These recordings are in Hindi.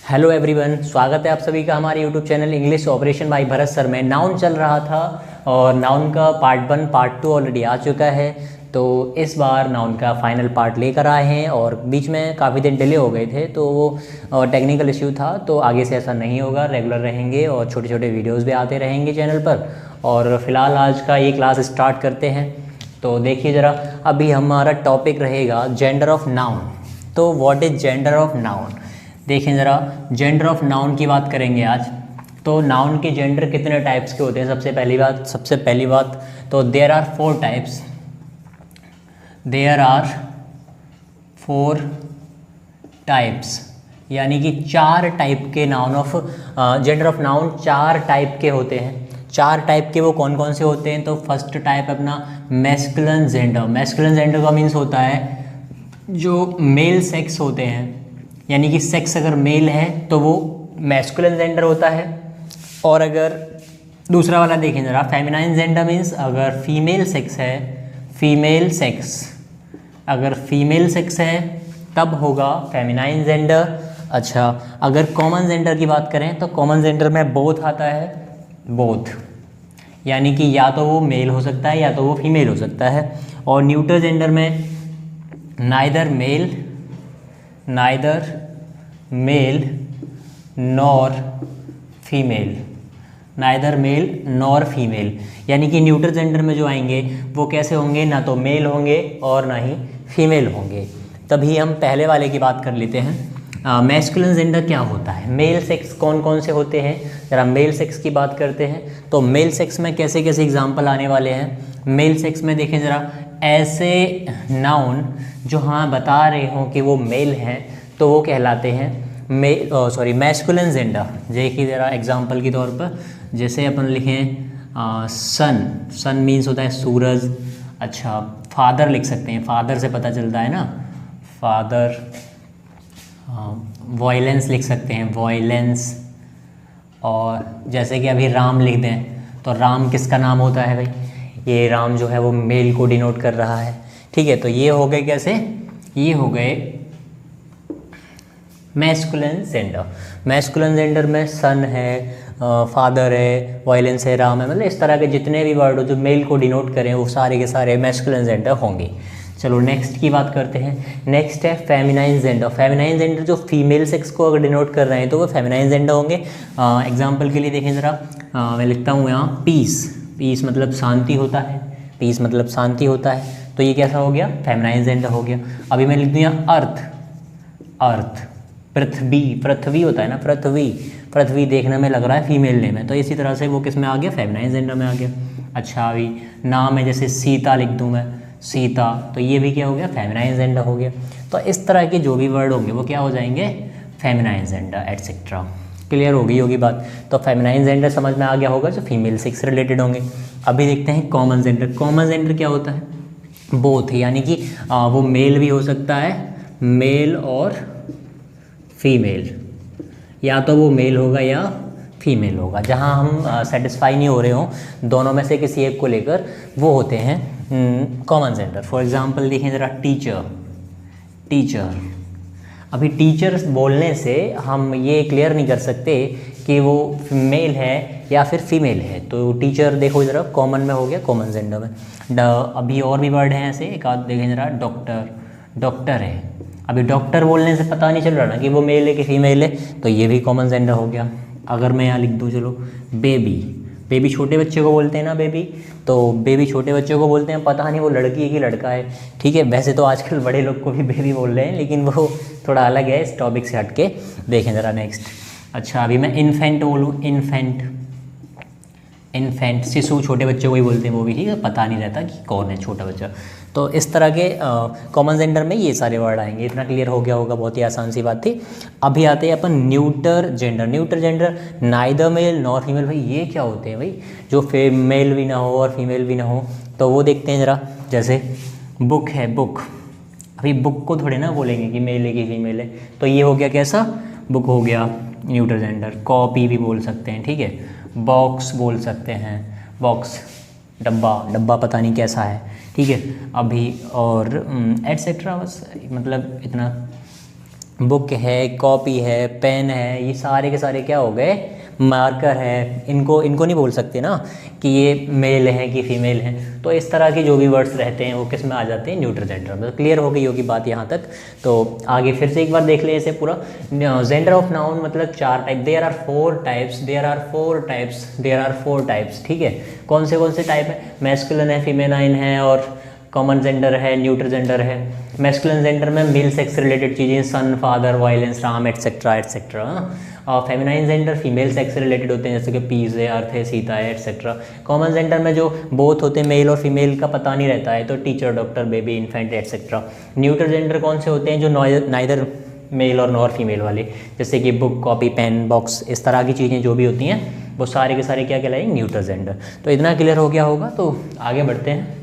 हेलो एवरीवन, स्वागत है आप सभी का हमारे YouTube channel English operation by Bharat sir में। नाउन चल रहा था और नाउन का पार्ट 1 पार्ट 2 ऑलरेडी आ चुका है। तो इस बार नाउन का फाइनल पार्ट लेकर आए हैं और बीच में काफ़ी दिन डिले हो गए थे, तो वो टेक्निकल इश्यू था। तो आगे से ऐसा नहीं होगा, रेगुलर रहेंगे और छोटे छोटे वीडियोज़ भी आते रहेंगे चैनल पर। और फिलहाल आज का ये क्लास स्टार्ट करते हैं। तो देखिए ज़रा, अभी हमारा टॉपिक रहेगा जेंडर ऑफ नाउन। तो what is gender of noun? देखें ज़रा, जेंडर ऑफ नाउन की बात करेंगे आज। तो नाउन के जेंडर कितने टाइप्स के होते हैं? सबसे पहली बात तो there are 4 types. There are 4 types, यानी कि 4 टाइप के noun of gender of noun 4 type के होते हैं। 4 टाइप के वो कौन कौन से होते हैं? तो फर्स्ट टाइप अपना मैस्कुलिन जेंडर। मैस्कुलिन जेंडर का मीन्स होता है जो मेल सेक्स होते हैं, यानी कि सेक्स अगर मेल है तो वो मैस्कुलिन जेंडर होता है। और अगर दूसरा वाला देखें ज़रा, फेमिनाइन जेंडर मीन्स अगर फीमेल सेक्स है, फीमेल सेक्स अगर फीमेल सेक्स है तब होगा फेमिनाइन जेंडर। अच्छा, अगर कॉमन जेंडर की बात करें तो कॉमन जेंडर में बोथ आता है। बोथ यानी कि या तो वो मेल हो सकता है या तो वो फीमेल हो सकता है। और न्यूट्रल जेंडर में neither male nor female, neither male nor female, यानी कि न्यूट्रल जेंडर में जो आएंगे वो कैसे होंगे? ना तो मेल होंगे और ना ही फीमेल होंगे। तभी हम पहले वाले की बात कर लेते हैं। मैस्कुलिन जेंडर क्या होता है? मेल सेक्स कौन कौन से होते हैं? जरा मेल सेक्स की बात करते हैं। तो मेल सेक्स में कैसे कैसे एग्जाम्पल आने वाले हैं? मेल सेक्स में देखें ज़रा, ऐसे नाउन जो हाँ बता रहे हों कि वो मेल हैं तो वो कहलाते हैं मैस्कुलिन जेंडर। देखिए ज़रा एग्जांपल के तौर पर, जैसे अपन लिखें सन मीन्स होता है सूरज। अच्छा, फादर लिख सकते हैं, फादर से पता चलता है ना, फादर। वॉयलेंस लिख सकते हैं, वॉयलेंस। और जैसे कि अभी राम लिख दें तो राम किसका नाम होता है भाई? ये राम जो है वो मेल को डिनोट कर रहा है। ठीक है, तो ये हो गए कैसे? ये हो गए मैस्कुलिन जेंडर। मैस्कुलिन जेंडर में सन है, फादर है, वॉयलेंस है, राम है, मतलब इस तरह के जितने भी वर्ड हो जो मेल को डिनोट करें वो सारे के सारे मैस्कुलिन जेंडर होंगे। चलो नेक्स्ट की बात करते हैं। नेक्स्ट है फेमिनाइन जेंडर। फेमिनाइन जेंडर जो फीमेल सेक्स को अगर डिनोट कर रहे हैं तो वो फेमिनाइन जेंडर होंगे। एग्जाम्पल के लिए देखें ज़रा, मैं लिखता हूँ यहाँ पीस। पीस मतलब शांति होता है, पीस मतलब शांति होता है, तो ये कैसा हो गया? फेमिनाइन जेंडर हो गया। अभी मैं लिख दूँ यहाँ अर्थ। अर्थ, पृथ्वी होता है ना, पृथ्वी देखने में लग रहा है फीमेल नेम है, तो इसी तरह से वो किस में आ गया? फेमिनाइन जेंडर में आ गया। अच्छा, अभी नाम है जैसे सीता लिख दूँ मैं, सीता, तो ये भी क्या हो गया? फेमिनाइन जेंडर हो गया। तो इस तरह के जो भी वर्ड होंगे वो क्या हो जाएंगे? Feminine gender etcetera. क्लियर होगी बात? तो फेमिनाइन जेंडर समझ में आ गया होगा जो फीमेल सेक्स रिलेटेड होंगे। अभी देखते हैं कॉमन जेंडर। कॉमन जेंडर क्या होता है? बोथ, यानी कि वो मेल भी हो सकता है, मेल और फीमेल, या तो वो मेल होगा या फीमेल होगा। जहाँ हम सेटिस्फाई नहीं हो रहे हों दोनों में से किसी एक को लेकर, वो होते हैं कॉमन जेंडर। फॉर एग्जांपल देखें ज़रा, टीचर। अभी टीचर बोलने से हम ये क्लियर नहीं कर सकते कि वो मेल है या फिर फीमेल है। तो टीचर देखो ज़रा, कॉमन में हो गया, कॉमन जेंडर में। अभी और भी वर्ड हैं ऐसे, एक आध देखें ज़रा, डॉक्टर है। अभी डॉक्टर बोलने से पता नहीं चल रहा ना कि वो मेल है कि फीमेल है, तो ये भी कॉमन जेंडर हो गया। अगर मैं यहाँ लिख दूँ, चलो बेबी छोटे बच्चे को बोलते हैं ना, बेबी, तो बेबी छोटे बच्चों को बोलते हैं, पता नहीं वो लड़की है कि लड़का है। ठीक है, वैसे तो आजकल बड़े लोग को भी बेबी बोल रहे हैं, लेकिन वो थोड़ा अलग है इस टॉपिक से हट के। देखें ज़रा नेक्स्ट। अच्छा, अभी मैं इन्फेंट बोलूँ, इन्फेंट शिशु, छोटे बच्चों को ही बोलते हैं वो भी, ठीक है, पता नहीं रहता कि कौन है छोटा बच्चा। तो इस तरह के कॉमन जेंडर में ये सारे वर्ड आएंगे। इतना क्लियर हो गया होगा, बहुत ही आसान सी बात थी। अभी आते हैं अपन neuter gender. Neither male nor female. भाई ये क्या होते हैं भाई? जो मेल भी ना हो और फीमेल भी ना हो, तो वो देखते हैं ज़रा। जैसे बुक है, बुक। अभी बुक को थोड़े ना बोलेंगे कि मेल है कि फीमेल है, तो ये हो गया कैसा? बुक हो गया न्यूटर जेंडर। कॉपी भी बोल सकते हैं, ठीक है। बॉक्स बोल सकते हैं, बॉक्स। डब्बा पता नहीं कैसा है, ठीक है। अभी और एटसेट्रा, बस मतलब इतना बुक है, कॉपी है, पेन है, ये सारे के सारे क्या हो गए, मार्कर है। इनको नहीं बोल सकते ना कि ये मेल हैं कि फीमेल हैं। तो इस तरह के जो भी वर्ड्स रहते हैं वो किस में आ जाते हैं, न्यूट्रल जेंडर में। तो क्लियर हो गई होगी बात यहाँ तक। तो आगे फिर से एक बार देख लें इसे पूरा। जेंडर ऑफ नाउन मतलब 4 टाइप, देयर आर 4 टाइप्स, ठीक है। कौन से टाइप है, मैस्कुलिन है, फेमिनाइन है, और कॉमन जेंडर है, न्यूट्रल जेंडर है। मैस्कुलिन जेंडर में मेल सेक्स रिलेटेड चीज़ें, son, father, violence, ram, etcetera etcetera. और फेमिनाइन जेंडर फीमेल सेक्स से रिलेटेड होते हैं, जैसे कि पीस है, अर्थ है, सीता है, एटसेट्रा। कॉमन जेंडर में जो बोथ होते हैं, मेल और फीमेल का पता नहीं रहता है, तो teacher, doctor, baby, infant etcetera. Neutral gender कौन से होते हैं, जो नाइदर मेल और नॉर फीमेल वाले, जैसे कि बुक, कॉपी, पेन, बॉक्स, इस तरह की चीज़ें जो भी होती हैं वो सारे के सारे क्या कहलाएंगे, न्यूट्रल जेंडर। तो इतना क्लियर हो गया होगा। तो आगे बढ़ते हैं।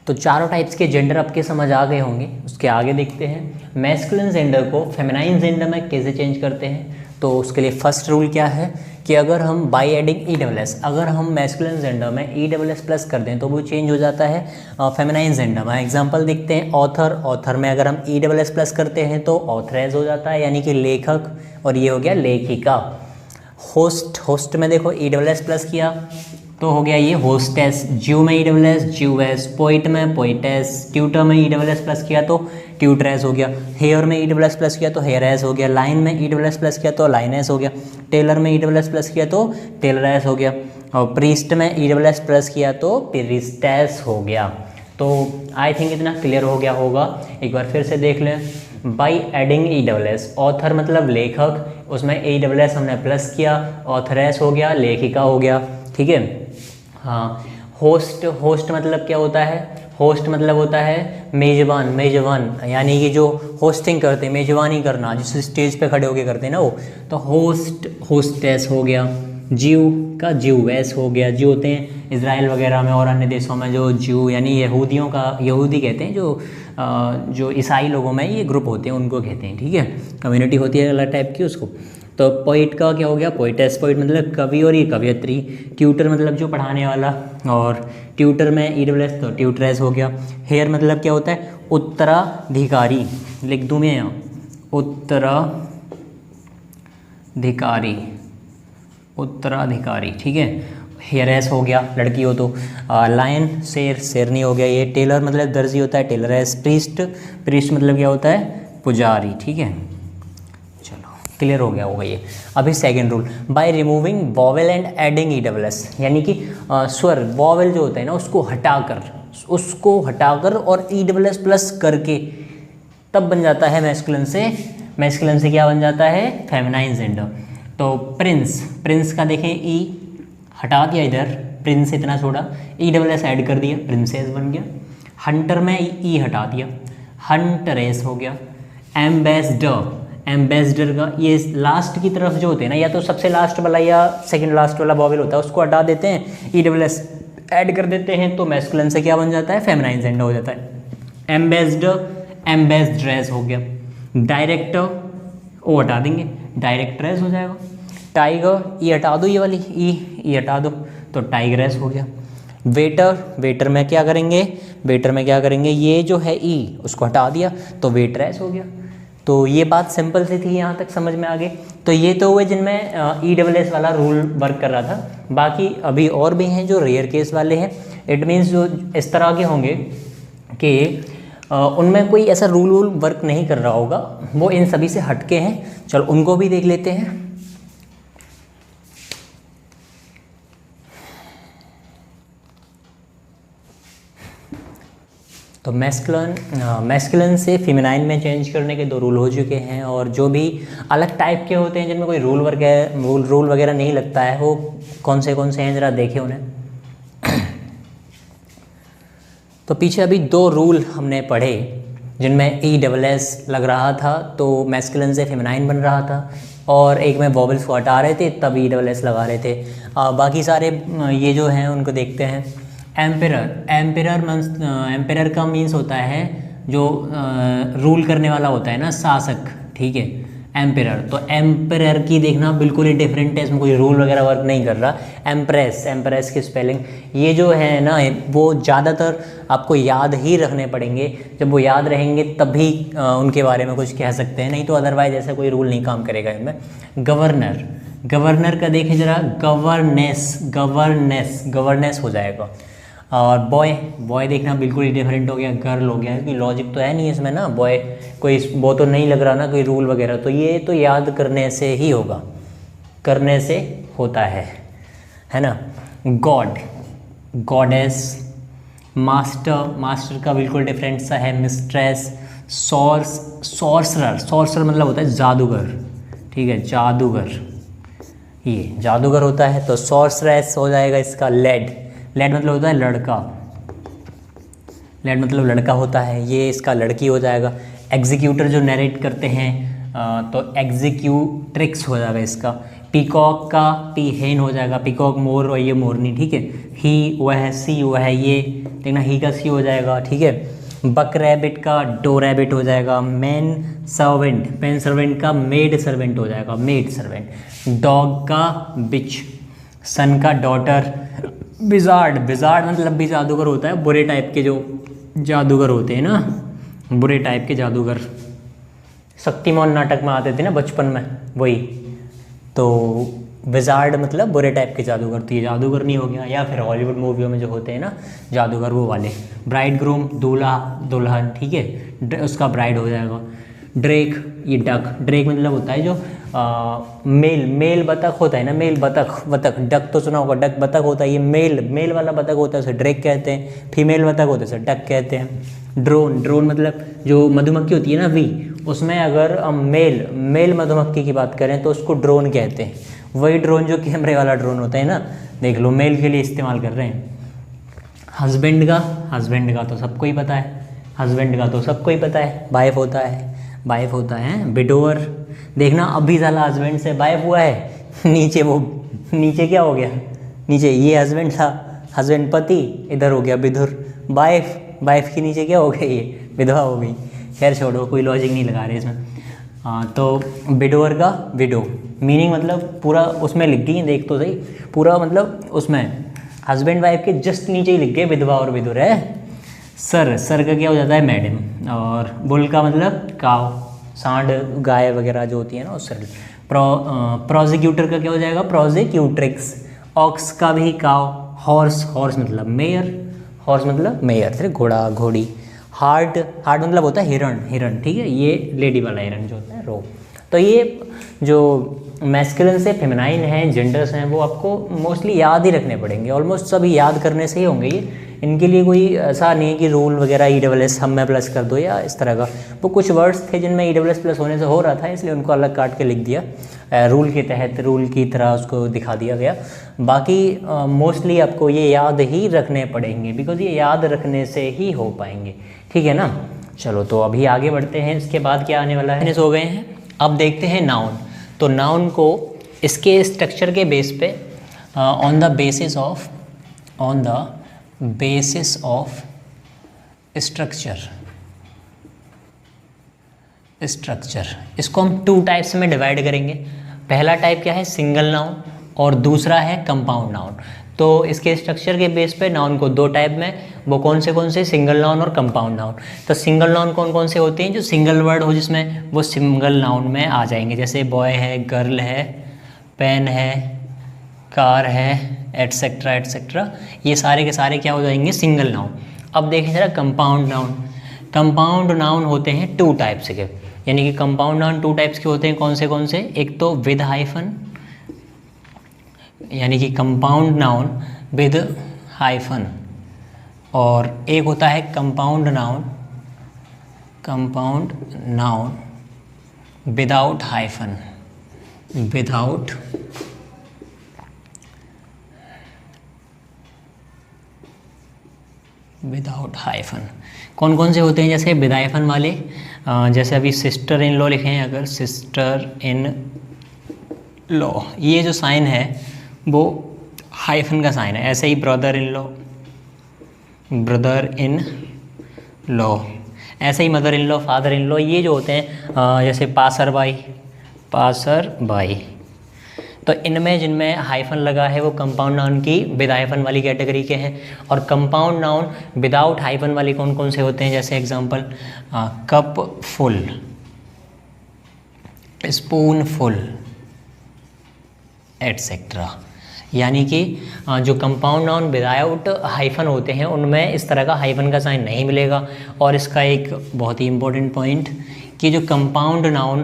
तो चारों टाइप्स के जेंडर आपके समझ आ गए होंगे। उसके आगे देखते हैं मैस्कुलिन जेंडर को फेमिनाइन जेंडर में कैसे चेंज करते हैं। तो उसके लिए फर्स्ट रूल क्या है कि अगर हम बाई एडिंग ESS, अगर हम मैस्कुलिन जेंडर में ESS प्लस कर दें तो वो चेंज हो जाता है फेमिनाइन जेंडर में। एग्जांपल देखते हैं, ऑथर में अगर हम ESS प्लस करते हैं तो ऑथरेज हो जाता है, यानी कि लेखक, और ये हो गया लेखिका। होस्ट में देखो ESS प्लस किया तो हो गया ये होस्टेस। ज्यू में ESS ज्यूएस, पोइट में पोइटेस, ट्यूटर में ESS प्लस किया तो ट्यूटरेस हो गया। हेयर में ESS प्लस किया तो हेयरेस हो गया। लाइन में ESS प्लस किया तो लाइनेस हो गया। टेलर में ESS प्लस किया तो टेलरेस हो गया। और प्रीस्ट में ESS प्लस किया तो प्रीस्टेस हो गया। तो आई थिंक इतना क्लियर हो गया होगा। एक बार फिर से देख लें। बाई एडिंग ESS, ऑथर मतलब लेखक, उसमें ESS हमने प्लस किया, ऑथरेस हो गया, लेखिका हो गया, ठीक है। हाँ, होस्ट मतलब क्या होता है, होस्ट मतलब होता है मेजबान, यानी कि जो होस्टिंग करते हैं, मेजबानी करना, जिस स्टेज पे खड़े होके करते हैं ना वो, तो होस्टेस हो गया। ज्यू का ज्यूएस हो गया। ज्यू होते हैं इजराइल वगैरह में और अन्य देशों में जो ज्यू यानी यहूदियों का, यहूदी कहते हैं जो ईसाई लोगों में ये ग्रुप होते हैं उनको कहते हैं, ठीक है। कम्युनिटी होती है अलग टाइप की उसको। तो पोइट का क्या हो गया, पोइटेस। पोइट मतलब कवि और ये कवयत्री। ट्यूटर मतलब जो पढ़ाने वाला, और ट्यूटर में ESS तो ट्यूटरेस हो गया। हेयर मतलब क्या होता है, उत्तराधिकारी, लिख दूँ मैं यहाँ, उत्तराधिकारी, ठीक है। हेयरेस हो गया लड़की हो तो। लायन शेरनी हो गया ये। टेलर मतलब दर्जी होता है, टेलरेस। प्रीस्ट मतलब क्या होता है, पुजारी, ठीक है। क्लियर हो गया होगा ये। अभी second rule, by removing vowel and adding ESS, यानी कि स्वर वॉवेल जो होता है ना उसको हटाकर और ESS प्लस करके तब बन जाता है मैस्कुलिन से क्या बन जाता है, फेमिनाइन जेंडर। तो प्रिंस का देखें ई हटा दिया, इधर प्रिंस इतना छोड़ा, ESS ऐड कर दिया, प्रिंसेस बन गया। हंटर में ई हटा दिया, हंटरेस हो गया। एम्बेसडर का ये लास्ट की तरफ जो होते हैं ना, या तो सबसे लास्ट वाला या सेकंड लास्ट वाला वॉवेल होता है, उसको हटा देते हैं, ESS ऐड कर देते हैं, तो मैस्कुलिन से क्या बन जाता है, फेमिनाइन जेंडर हो जाता है। एम्बेसड्रेस हो गया। डायरेक्टर वो हटा देंगे, डायरेक्ट्रेस हो जाएगा। टाइगर ये हटा दो, ये वाली ई हटा दो, तो टाइग्रेस हो गया। वेटर में क्या करेंगे, ये जो है ई उसको हटा दिया तो वेटरेस हो गया। तो ये बात सिंपल सी थी, यहाँ तक समझ में आ गई। तो ये तो हुए जिनमें ESS वाला रूल वर्क कर रहा था। बाकी अभी और भी हैं जो रेयर केस वाले हैं। इट मीन्स जो इस तरह के होंगे कि उनमें कोई ऐसा रूल वर्क नहीं कर रहा होगा, वो इन सभी से हटके हैं। चलो उनको भी देख लेते हैं। तो मैस्कुलिन से फेमिनाइन में चेंज करने के 2 रूल हो चुके हैं, और जो भी अलग टाइप के होते हैं जिनमें कोई रूल वगैरह नहीं लगता है, वो कौन से हैं ज़रा देखें उन्हें। तो पीछे अभी 2 रूल हमने पढ़े जिनमें ESS लग रहा था तो मैस्कुलिन से फेमिनाइन बन रहा था, और एक में वॉवेल्स को हटा रहे थे तब ESS लगा रहे थे। बाकी सारे ये जो हैं उनको देखते हैं। एम्पेरर का मीन्स होता है जो रूल करने वाला होता है ना, शासक, ठीक है। एम्परर, तो एम्परर की देखना बिल्कुल ही डिफरेंट है, इसमें कोई रूल वगैरह वर्क नहीं कर रहा। एम्प्रेस, एम्प्रेस की स्पेलिंग ये जो है ना वो ज़्यादातर आपको याद ही रखने पड़ेंगे, जब वो याद रहेंगे तभी उनके बारे में कुछ कह सकते हैं, नहीं तो अदरवाइज ऐसा कोई रूल नहीं काम करेगा इनमें। गवर्नर, गवर्नर का देखें जरा, गवर्नेस, गवर्नेस, गवर्नेस हो जाएगा। और बॉय, बॉय देखना बिल्कुल ही डिफरेंट हो गया, गर्ल हो गया, क्योंकि लॉजिक तो है नहीं इसमें ना, बॉय कोई वो तो नहीं लग रहा ना कोई रूल वगैरह, तो ये तो याद करने से ही होगा, करने से होता है ना। गॉड, गॉडेस, मास्टर, मास्टर का बिल्कुल डिफरेंट सा है, मिस्ट्रेस, सॉर्सरर, सॉर्सरर मतलब होता है जादूगर, ठीक है, जादूगर, ये जादूगर होता है, तो सॉर्सरेस हो जाएगा इसका। लेड, लेड मतलब होता है लड़का, लेड मतलब लड़का होता है, ये इसका लड़की हो जाएगा। एग्जीक्यूटर जो नरेट करते हैं तो एग्जीक्यूट्रिक्स हो जाएगा इसका। पीकॉक का पी हेन हो जाएगा, पीकॉक मोर और ये मोरनी, ठीक है। ही वह है, सी वह है, ये देखना ही का सी हो जाएगा, ठीक है। बक रैबिट का डो रैबिट हो जाएगा। मैन सर्वेंट, मैन सर्वेंट का मेड सर्वेंट हो जाएगा, मेड सर्वेंट। डॉग का बिच, सन का डॉटर। विजार्ड, विजार्ड मतलब भी जादूगर होता है, बुरे टाइप के जो जादूगर होते हैं ना, बुरे टाइप के जादूगर, शक्तिमान नाटक में आते थे ना बचपन में, वही तो विजार्ड मतलब बुरे टाइप के जादूगर, तो ये जादूगर नहीं हो गया। या फिर हॉलीवुड मूवियों में जो होते हैं ना जादूगर, वो वाले। ब्राइड ग्रूम, दूल्हा दुल्हन, ठीक है, उसका ब्राइड हो जाएगा। ड्रेक, ये डक, ड्रेक मतलब होता है जो मेल, मेल बतख होता है ना, मेल बतख, बतख, डक तो सुना होगा, डक बतख होता है, ये मेल, मेल वाला बतख होता है उसे ड्रेक कहते हैं। फीमेल बतख होता है उसे डक कहते हैं। ड्रोन, ड्रोन मतलब जो मधुमक्खी होती है ना वी, उसमें अगर मेल, मेल मधुमक्खी की बात करें तो उसको ड्रोन कहते हैं। वही ड्रोन जो कैमरे वाला ड्रोन होता है ना, देख लो, मेल के लिए इस्तेमाल कर रहे हैं। हस्बैंड का, हस्बैंड का तो सबको ही पता है, हस्बैंड का तो सबको ही पता है, वाइफ होता है, वाइफ होता है। विडोअर, देखना अभी साला हस्बैंड से वाइफ हुआ है, नीचे वो, नीचे क्या हो गया, नीचे ये हस्बैंड था, हस्बैंड पति, इधर हो गया विधुर, वाइफ, वाइफ के नीचे क्या हो गया, ये विधवा हो गई। खैर छोड़ो, कोई लॉजिक नहीं लगा रहे इसमें। तो विडोअर का विडो, मीनिंग मतलब पूरा उसमें लिख गई, देख तो सही, पूरा मतलब उसमें हस्बैंड वाइफ के जस्ट नीचे ही लिख गए विधवा और विधुर है। सर, सर का क्या हो जाता है मैडम। और बुल का मतलब काव, सांड, गाय वगैरह जो होती है ना उस सर। प्रोसिक्यूटर का क्या हो जाएगा, प्रोसिक्यूट्रिक्स। ऑक्स का भी काव। हॉर्स, हॉर्स मतलब मेयर, हॉर्स मतलब मेयर, फिर घोड़ा घोड़ी। हार्ट, हार्ट मतलब होता है हिरण, हिरण, ठीक है, ये लेडी वाला हिरण जो होता है रो। तो ये जो मैस्कुलिन से फेमिनाइन हैं, जेंडर्स हैं, वो आपको मोस्टली याद ही रखने पड़ेंगे, ऑलमोस्ट सभी याद करने से ही होंगे ये। इनके लिए कोई ऐसा नहीं है कि रूल वगैरह ESS हम में प्लस कर दो या इस तरह का। वो कुछ वर्ड्स थे जिनमें ESS प्लस होने से हो रहा था, इसलिए उनको अलग काट के लिख दिया, रूल के तहत, रूल की तरह उसको दिखा दिया गया। बाकी मोस्टली आपको ये याद ही रखने पड़ेंगे, बिकॉज ये याद रखने से ही हो पाएंगे, ठीक है ना। चलो तो अभी आगे बढ़ते हैं, इसके बाद क्या आने वाला है, हो गए हैं। अब देखते हैं नाउन। तो नाउन को इसके स्ट्रक्चर के बेस पे, on the basis of, on the basis of structure, structure, इसको हम 2 टाइप्स में डिवाइड करेंगे। पहला टाइप क्या है, सिंगल नाउन, और दूसरा है कंपाउंड नाउन। तो इसके स्ट्रक्चर के बेस पे नाउन को 2 टाइप में, वो कौन से सिंगल नाउन और कंपाउंड नाउन। तो सिंगल नाउन कौन कौन से होते हैं, जो सिंगल वर्ड हो जिसमें, वो सिंगल नाउन में आ जाएंगे, जैसे बॉय है, गर्ल है, पेन है, कार है, एटसेट्रा एटसेट्रा, ये सारे के सारे क्या हो जाएंगे, सिंगल नाउन। अब देखें जरा कंपाउंड नाउन। कंपाउंड नाउन होते हैं 2 टाइप्स के, यानी कि कंपाउंड नाउन 2 टाइप्स के होते हैं, कौन से, एक तो विद हाइफन, यानी कि कंपाउंड नाउन विद हाइफन, और एक होता है compound noun, compound noun without hyphen, without hyphen. कौन से होते हैं, जैसे विद हाइफन वाले, जैसे अभी सिस्टर इन लॉ लिखे हैं, अगर सिस्टर इन लॉ, ये जो साइन है वो हाइफन का साइन है। ऐसे ही brother in law, brother in law, ऐसे ही mother in law, father in law, ये जो होते हैं, जैसे पासर बाई, पासर बाई। तो इनमें जिनमें हाइफन लगा है वो कंपाउंड नाउन की विद हाइफन वाली कैटेगरी के हैं, और कंपाउंड नाउन विदाउट हाइफन वाली कौन कौन से होते हैं, जैसे example cup full, spoon full, etcetera. यानी कि जो कंपाउंड नाउन विदाउट हाइफन होते हैं उनमें इस तरह का हाइफन का साइन नहीं मिलेगा। और इसका एक बहुत ही इम्पोर्टेंट पॉइंट कि जो कंपाउंड नाउन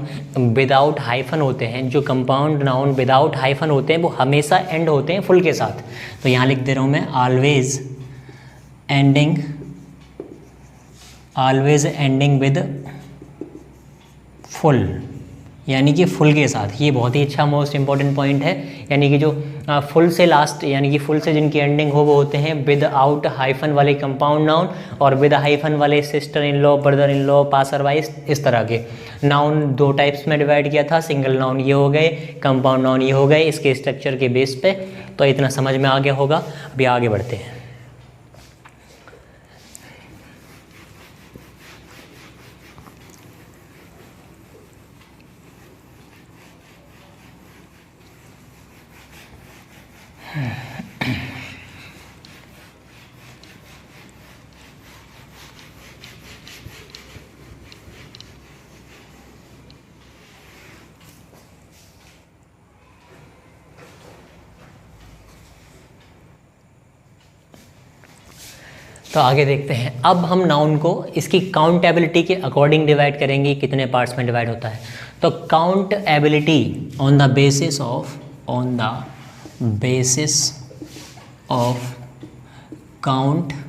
विदाउट हाइफन होते हैं, जो कंपाउंड नाउन विदाउट हाइफन होते हैं वो हमेशा एंड होते हैं फुल के साथ। तो यहाँ लिख दे रहा हूँ मैं, ऑलवेज एंडिंग विद फुल, यानी कि फुल के साथ। ये बहुत ही अच्छा मोस्ट इंपॉर्टेंट पॉइंट है। यानी कि जो फुल से लास्ट, यानी कि फुल से जिनकी एंडिंग हो वो होते हैं विद आउट हाइफन वाले कंपाउंड नाउन, और विद हाइफन वाले sister in law, brother in law, passer wise, इस तरह के नाउन दो टाइप्स में डिवाइड किया था। सिंगल नाउन ये हो गए, कंपाउंड नाउन ये हो गए, इसके स्ट्रक्चर के बेस पे। तो इतना समझ में आ गया होगा। अभी आगे बढ़ते हैं। तो आगे देखते हैं। अब हम नाउन को इसकी काउंटेबिलिटी के अकॉर्डिंग डिवाइड करेंगे, कितने पार्ट्स में डिवाइड होता है। तो accountability on the basis of accountability,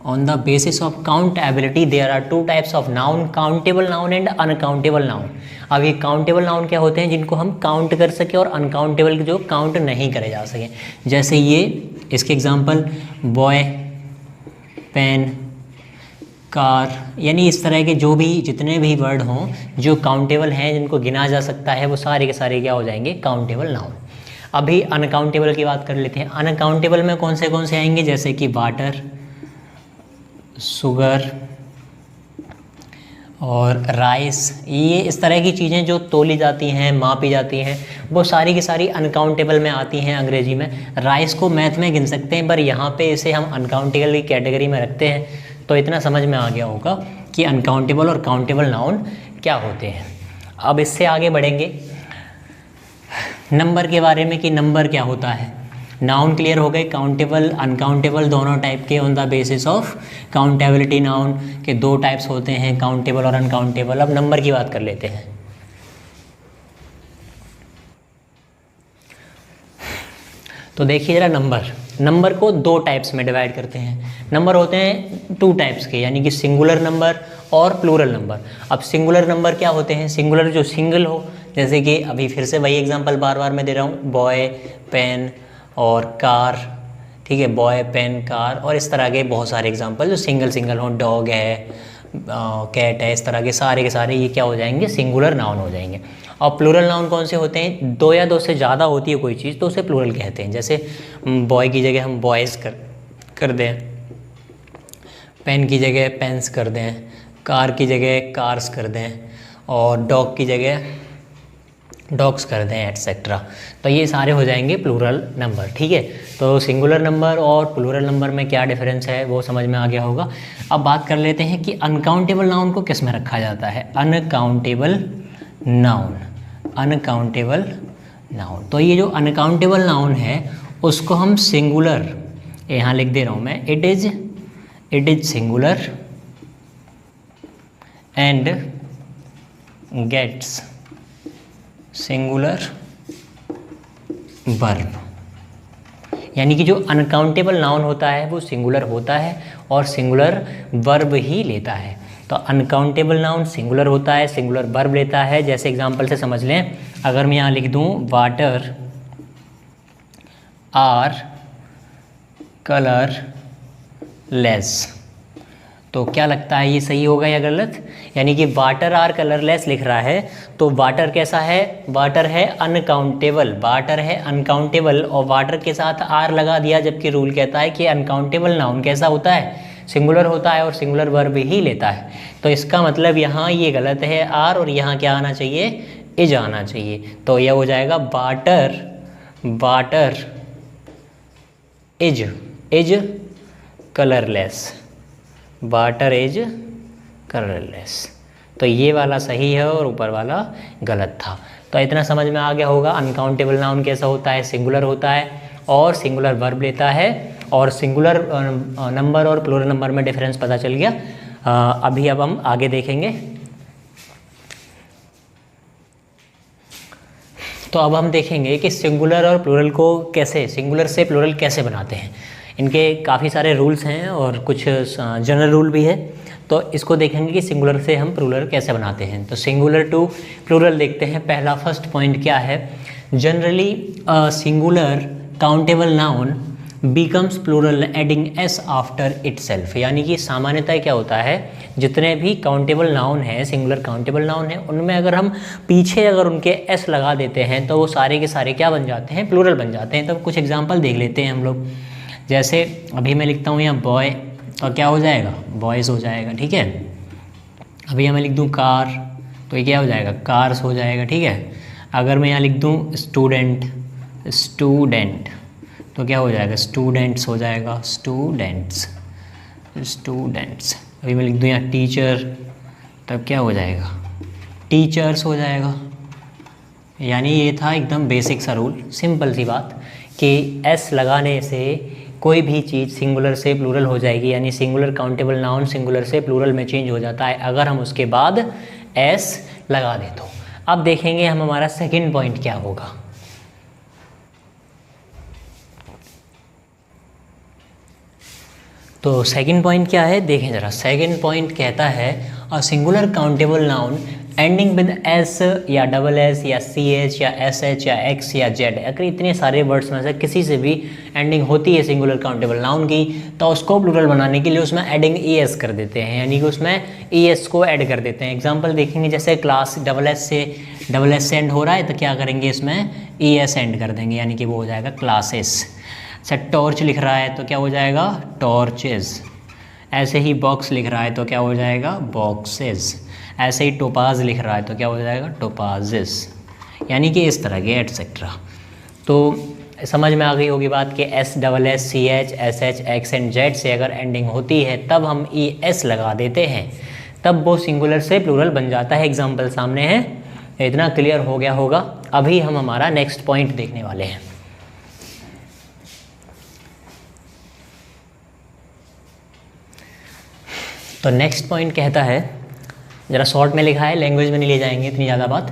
on the basis of countability there are two types of noun, countable noun and uncountable noun। अब ये काउंटेबल नाउन क्या होते हैं, जिनको हम काउंट कर सके, और अनकाउंटेबल जो काउंट नहीं करे जा सके। जैसे ये इसके एग्जांपल बॉय, पेन, कार, यानी इस तरह के जो भी जितने भी वर्ड हों जो काउंटेबल हैं, जिनको गिना जा सकता है, वो सारे के सारे क्या हो जाएंगे, काउंटेबल नाउन। अभी अनकाउंटेबल की बात कर लेते हैं। अनकाउंटेबल में कौन से आएंगे, जैसे कि वाटर, शुगर और राइस, ये इस तरह की चीज़ें जो तोली जाती हैं, मापी जाती हैं, वो सारी की सारी अनकाउंटेबल में आती हैं अंग्रेजी में। राइस को मैथ में गिन सकते हैं, पर यहाँ पे इसे हम अनकाउंटेबल की कैटेगरी में रखते हैं। तो इतना समझ में आ गया होगा कि अनकाउंटेबल और काउंटेबल नाउन क्या होते हैं। अब इससे आगे बढ़ेंगे नंबर के बारे में, कि नंबर क्या होता है। नाउन क्लियर हो गए, काउंटेबल अनकाउंटेबल दोनों टाइप के। On the basis of accountability noun के दो टाइप्स होते हैं, काउंटेबल और अनकाउंटेबल। अब नंबर की बात कर लेते हैं। तो देखिए जरा, नंबर को दो टाइप्स में डिवाइड करते हैं। नंबर होते हैं टू टाइप्स के, यानी कि सिंगुलर नंबर और प्लूरल नंबर। अब सिंगुलर नंबर क्या होते हैं, सिंगुलर जो सिंगल हो, जैसे कि अभी फिर से वही एग्जांपल बार बार मैं दे रहा हूँ, बॉय, पेन और कार, ठीक है, बॉय, पेन, कार, और इस तरह के बहुत सारे एग्जांपल जो सिंगल हो, डॉग है, कैट है, इस तरह के सारे ये क्या हो जाएंगे, सिंगुलर नाउन हो जाएंगे। और प्लूरल नाउन कौन से होते हैं, दो या दो से ज़्यादा होती है कोई चीज़ तो उसे प्लूरल कहते हैं। जैसे बॉय की जगह हम बॉयज़ कर दें, पेन की जगह पेन्स कर दें, कार की जगह कार्स कर दें, और डॉग की जगह डॉग्स कर दें, एटसेट्रा। तो ये सारे हो जाएंगे प्लूरल नंबर, ठीक है। तो सिंगुलर नंबर और प्लूरल नंबर में क्या डिफरेंस है वो समझ में आ गया होगा। अब बात कर लेते हैं कि अनकाउंटेबल नाउन को किस में रखा जाता है। अनकाउंटेबल नाउन, तो ये जो अनकाउंटेबल नाउन है उसको हम सिंगुलर, यहाँ लिख दे रहा हूँ मैं, it is singular and gets singular verb. यानी कि जो अनकाउंटेबल नाउन होता है वो सिंगुलर होता है और सिंगुलर वर्ब ही लेता है। तो अनकाउंटेबल नाउन सिंगुलर होता है, सिंगुलर वर्ब लेता है। जैसे एग्जांपल से समझ लें, अगर मैं यहाँ लिख दूँ वाटर आर कलरलेस, तो क्या लगता है ये सही होगा या गलत। यानी कि वाटर आर कलरलेस लिख रहा है तो वाटर कैसा है, वाटर है अनकाउंटेबल, वाटर है अनकाउंटेबल और वाटर के साथ आर लगा दिया, जबकि रूल कहता है कि अनकाउंटेबल नाउन कैसा होता है, सिंगुलर होता है और सिंगुलर वर्ब ही लेता है। तो इसका मतलब यहाँ ये गलत है आर, और यहाँ क्या आना चाहिए, इज आना चाहिए। तो यह हो जाएगा water, water is colourless, water is colourless. तो ये वाला सही है और ऊपर वाला गलत था। तो इतना समझ में आ गया होगा अनकाउंटेबल नाउन कैसा होता है, सिंगुलर होता है और सिंगुलर वर्ब लेता है, और सिंगुलर नंबर और प्लूरल नंबर में डिफरेंस पता चल गया। अभी अब हम आगे देखेंगे। तो अब हम देखेंगे कि सिंगुलर और प्लूरल को कैसे, सिंगुलर से प्लूरल कैसे बनाते हैं। इनके काफ़ी सारे रूल्स हैं और कुछ जनरल रूल भी है। तो इसको देखेंगे कि सिंगुलर से हम प्लूरल कैसे बनाते हैं। तो सिंगुलर टू प्लूरल देखते हैं। पहला फर्स्ट पॉइंट क्या है, generally singular countable noun becomes plural adding S after itself. यानी कि सामान्यतः क्या होता है, जितने भी काउंटेबल नाउन हैं, सिंगुलर काउंटेबल नाउन हैं, उनमें अगर हम पीछे अगर उनके एस लगा देते हैं तो वो सारे के सारे क्या बन जाते हैं, प्लूरल बन जाते हैं। तो कुछ एग्जांपल देख लेते हैं हम लोग। जैसे अभी मैं लिखता हूँ यहाँ बॉय, और क्या हो जाएगा, बॉयज़ हो जाएगा, ठीक है। अभी यहाँ मैं लिख दूँ कार, तो ये क्या हो जाएगा, कार्स हो जाएगा, ठीक है। अगर मैं यहाँ लिख दूँ स्टूडेंट, स्टूडेंट, तो क्या हो जाएगा, स्टूडेंट्स हो जाएगा, स्टूडेंट्स, स्टूडेंट्स। अभी मैं लिख दूँ यहाँ टीचर, तब क्या हो जाएगा, टीचर्स हो जाएगा। यानी ये था एकदम बेसिक सा रूल, सिंपल सी बात कि एस लगाने से कोई भी चीज़ सिंगुलर से प्लूरल हो जाएगी। यानी सिंगुलर काउंटेबल नाउन सिंगुलर से प्लूरल में चेंज हो जाता है अगर हम उसके बाद एस लगा दें तो। अब देखेंगे हम हमारा सेकंड पॉइंट क्या होगा। तो सेकंड पॉइंट क्या है, देखें ज़रा। सेकंड पॉइंट कहता है a singular countable noun ending with S या डबल एस या सी एच या एस एच या एक्स या जेड, अगर इतने सारे वर्ड्स में से किसी से भी एंडिंग होती है सिंगुलर काउंटेबल नाउन की, तो उसको प्लूरल बनाने के लिए उसमें एडिंग ई एस कर देते हैं। यानी कि उसमें ई एस को ऐड कर देते हैं। एग्जाम्पल देखेंगे, जैसे क्लास डबल एस से एंड हो रहा है, तो क्या करेंगे, इसमें ई एस एंड कर देंगे, यानी कि वो हो जाएगा क्लासेस। अच्छा, टॉर्च लिख रहा है तो क्या हो जाएगा, टॉर्चेस। ऐसे ही बॉक्स लिख रहा है तो क्या हो जाएगा, बॉक्सेस। ऐसे ही टोपाज लिख रहा है तो क्या हो जाएगा, टोपाजेस। यानी कि इस तरह के एटसेट्रा। तो समझ में आ गई होगी बात कि S double S C H S H X and Z से अगर एंडिंग होती है तब हम ई एस लगा देते हैं, तब वो सिंगुलर से प्लूरल बन जाता है। एग्जाम्पल सामने है, इतना क्लियर हो गया होगा। अभी हम हमारा नेक्स्ट पॉइंट देखने वाले हैं। तो नेक्स्ट पॉइंट कहता है, ज़रा शॉर्ट में लिखा है, लैंग्वेज में नहीं ले जाएंगे इतनी ज़्यादा बात।